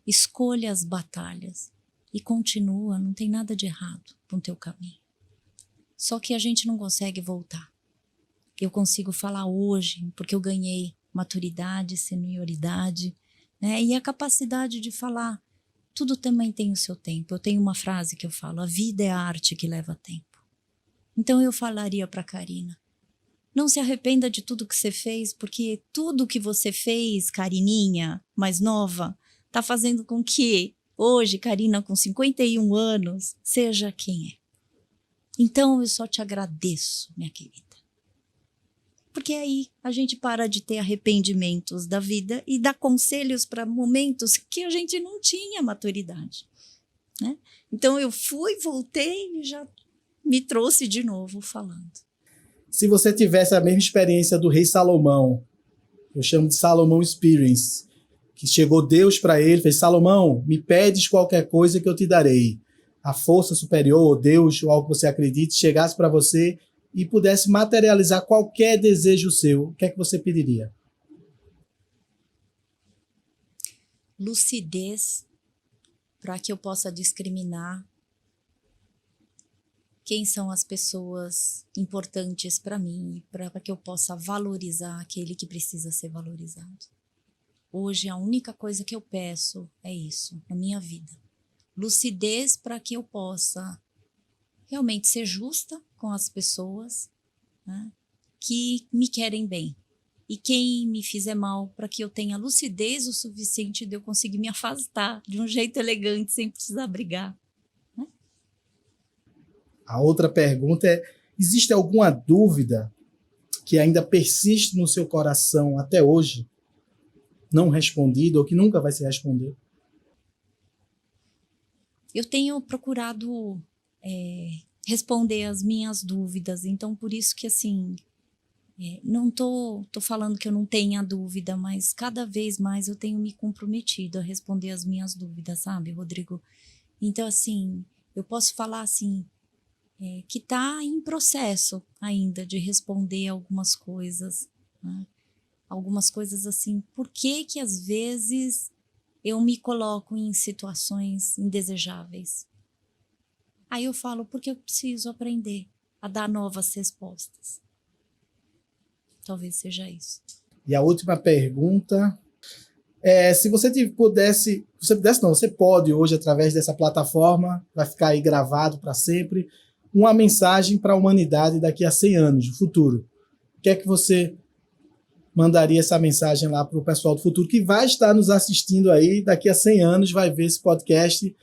Escolha as batalhas e continua, não tem nada de errado com o teu caminho. Só que a gente não consegue voltar. Eu consigo falar hoje, porque eu ganhei maturidade, senioridade, né? E a capacidade de falar. Tudo também tem o seu tempo. Eu tenho uma frase que eu falo, a vida é a arte que leva tempo. Então eu falaria para Karina, não se arrependa de tudo que você fez, porque tudo que você fez, Karininha, mais nova, está fazendo com que hoje, Karina, com 51 anos, seja quem é. Então eu só te agradeço, minha querida. Porque aí a gente para de ter arrependimentos da vida e dá conselhos para momentos que a gente não tinha maturidade, né? Então eu fui, voltei e já me trouxe de novo falando. Se você tivesse a mesma experiência do rei Salomão, eu chamo de Salomão Experience, que chegou Deus para ele, fez, Salomão, me pedes qualquer coisa que eu te darei. A força superior, ou Deus, ou algo que você acredite, chegasse para você e pudesse materializar qualquer desejo seu, o que é que você pediria? Lucidez para que eu possa discriminar quem são as pessoas importantes para mim, para que eu possa valorizar aquele que precisa ser valorizado. Hoje a única coisa que eu peço é isso na minha vida. Lucidez para que eu possa realmente ser justa com as pessoas, né, que me querem bem. E quem me fizer mal, para que eu tenha lucidez o suficiente de eu conseguir me afastar de um jeito elegante, sem precisar brigar. Né? A outra pergunta é, existe alguma dúvida que ainda persiste no seu coração até hoje, não respondida ou que nunca vai se responder? Eu tenho procurado responder as minhas dúvidas, então por isso que assim, não tô falando que eu não tenha dúvida, mas cada vez mais eu tenho me comprometido a responder as minhas dúvidas, sabe, Rodrigo? Então assim, eu posso falar assim, que está em processo ainda de responder algumas coisas, né? Algumas coisas assim, por que às vezes eu me coloco em situações indesejáveis? Aí eu falo, porque eu preciso aprender a dar novas respostas. Talvez seja isso. E a última pergunta se você pudesse, não, você pode hoje, através dessa plataforma, vai ficar aí gravado para sempre, uma mensagem para a humanidade daqui a 100 anos, no futuro. O que é que você mandaria essa mensagem lá para o pessoal do futuro que vai estar nos assistindo aí, daqui a 100 anos vai ver esse podcast,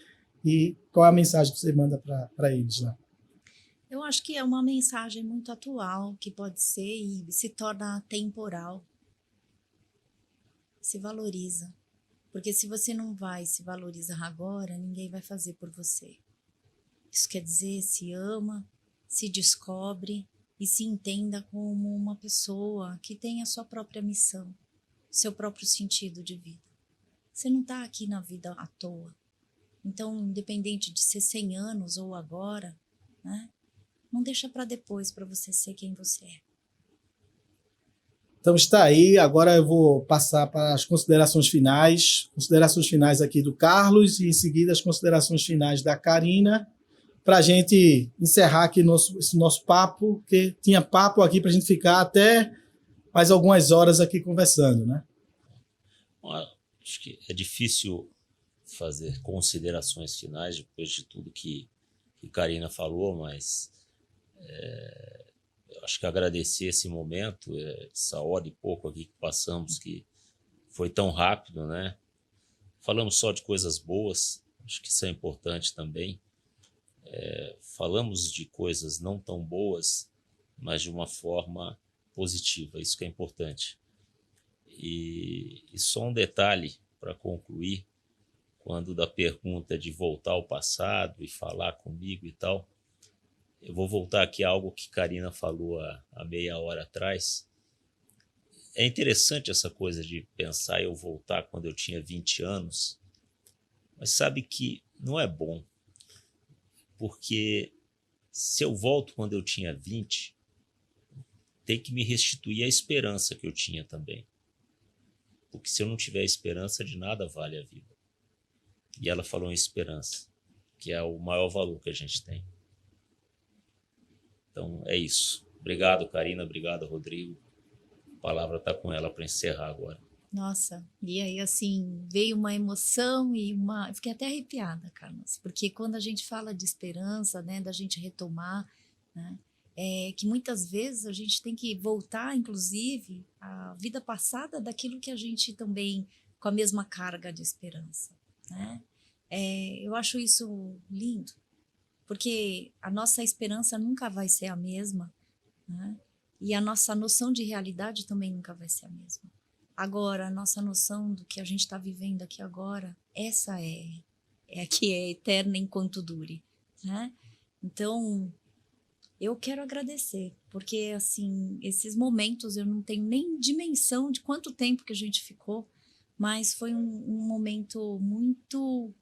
e qual é a mensagem que você manda para eles lá? Eu acho que é uma mensagem muito atual, que pode ser e se torna temporal. Se valoriza. Porque se você não vai se valorizar agora, ninguém vai fazer por você. Isso quer dizer, se ama, se descobre e se entenda como uma pessoa que tem a sua própria missão, seu próprio sentido de vida. Você não está aqui na vida à toa. Então, independente de ser 100 anos ou agora, né, não deixa para depois para você ser quem você é. Então está aí, agora eu vou passar para as considerações finais aqui do Carlos e em seguida as considerações finais da Karina, para a gente encerrar aqui esse nosso papo, porque tinha papo aqui para a gente ficar até mais algumas horas aqui conversando, né? Acho que é difícil fazer considerações finais depois de tudo que Karina falou, mas eu acho que agradecer esse momento, essa hora e pouco aqui que passamos, que foi tão rápido, né? Falamos só de coisas boas, acho que isso é importante também. Falamos de coisas não tão boas, mas de uma forma positiva, isso que é importante. E só um detalhe para concluir, quando da pergunta de voltar ao passado e falar comigo e tal, eu vou voltar aqui a algo que Karina falou há meia hora atrás. É interessante essa coisa de pensar eu voltar quando eu tinha 20 anos, mas sabe que não é bom, porque se eu volto quando eu tinha 20, tem que me restituir a esperança que eu tinha também. Porque se eu não tiver esperança, de nada vale a vida. E ela falou em esperança, que é o maior valor que a gente tem. Então, é isso. Obrigado, Karina. Obrigado, Rodrigo. A palavra está com ela para encerrar agora. Nossa, e aí assim, veio uma emoção e eu fiquei até arrepiada, Carlos, porque quando a gente fala de esperança, né, da gente retomar, né, que muitas vezes a gente tem que voltar, inclusive, à vida passada daquilo que a gente também, com a mesma carga de esperança, né? Eu acho isso lindo, porque a nossa esperança nunca vai ser a mesma, né? E a nossa noção de realidade também nunca vai ser a mesma. Agora, a nossa noção do que a gente está vivendo aqui agora, essa é a que é eterna enquanto dure, né? Então, eu quero agradecer, porque, assim, esses momentos eu não tenho nem dimensão de quanto tempo que a gente ficou, mas foi um momento muito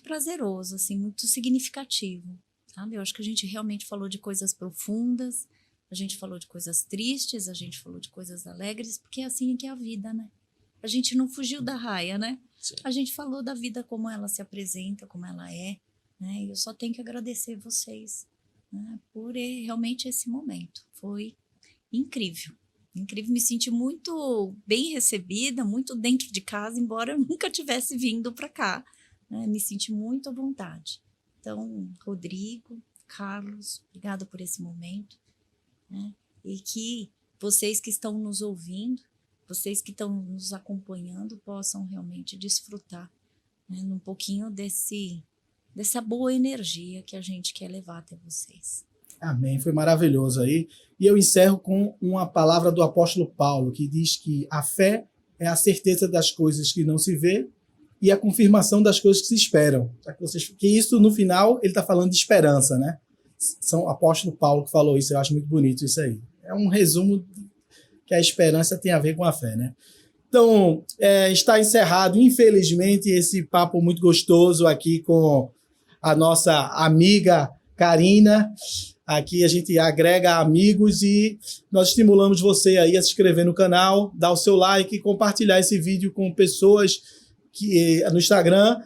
prazeroso, assim, muito significativo, sabe? Eu acho que a gente realmente falou de coisas profundas, a gente falou de coisas tristes, a gente falou de coisas alegres, porque é assim que é a vida, né? A gente não fugiu da raia, né? Sim. A gente falou da vida como ela se apresenta, como ela é, né? E eu só tenho que agradecer vocês, né, por realmente esse momento. Foi incrível. Incrível, me senti muito bem recebida, muito dentro de casa, embora eu nunca tivesse vindo para cá, né? Me senti muito à vontade. Então, Rodrigo, Carlos, obrigada por esse momento, né? E que vocês que estão nos ouvindo, vocês que estão nos acompanhando, possam realmente desfrutar, né, um pouquinho dessa boa energia que a gente quer levar até vocês. Amém, foi maravilhoso aí. E eu encerro com uma palavra do apóstolo Paulo, que diz que a fé é a certeza das coisas que não se vê e a confirmação das coisas que se esperam. Que isso, no final, ele está falando de esperança, né? São o apóstolo Paulo que falou isso, eu acho muito bonito isso aí. É um resumo que a esperança tem a ver com a fé, né? Então, está encerrado, infelizmente, esse papo muito gostoso aqui com a nossa amiga Karina. Aqui a gente agrega amigos e nós estimulamos você aí a se inscrever no canal, dar o seu like e compartilhar esse vídeo com pessoas no Instagram,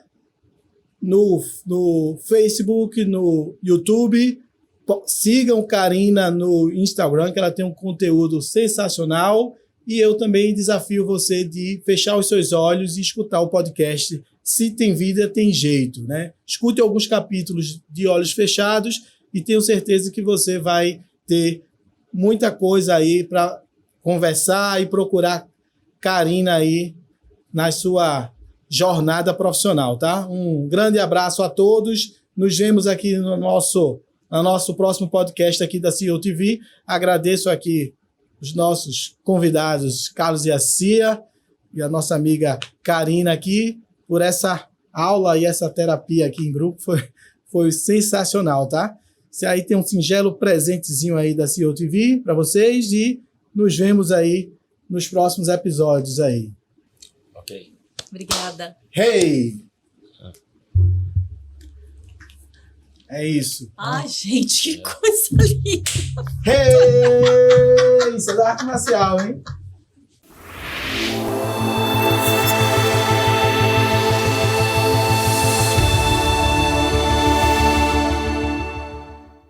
no Facebook, no YouTube. Sigam Karina no Instagram, que ela tem um conteúdo sensacional. E eu também desafio você de fechar os seus olhos e escutar o podcast Se Tem Vida, Tem Jeito, né? Escute alguns capítulos de olhos fechados e tenho certeza que você vai ter muita coisa aí para conversar e procurar Karina aí na sua jornada profissional, tá? Um grande abraço a todos. Nos vemos aqui no nosso próximo podcast aqui da CEO TV. Agradeço aqui os nossos convidados, Carlos e a Cia, e a nossa amiga Karina aqui, por essa aula e essa terapia aqui em grupo. Foi sensacional, tá? Você aí tem um singelo presentezinho aí da CEO TV para vocês e nos vemos aí nos próximos episódios aí. Ok. Obrigada. Hey! É isso. Ai, gente, que coisa linda. Hey! Isso é da arte marcial, hein?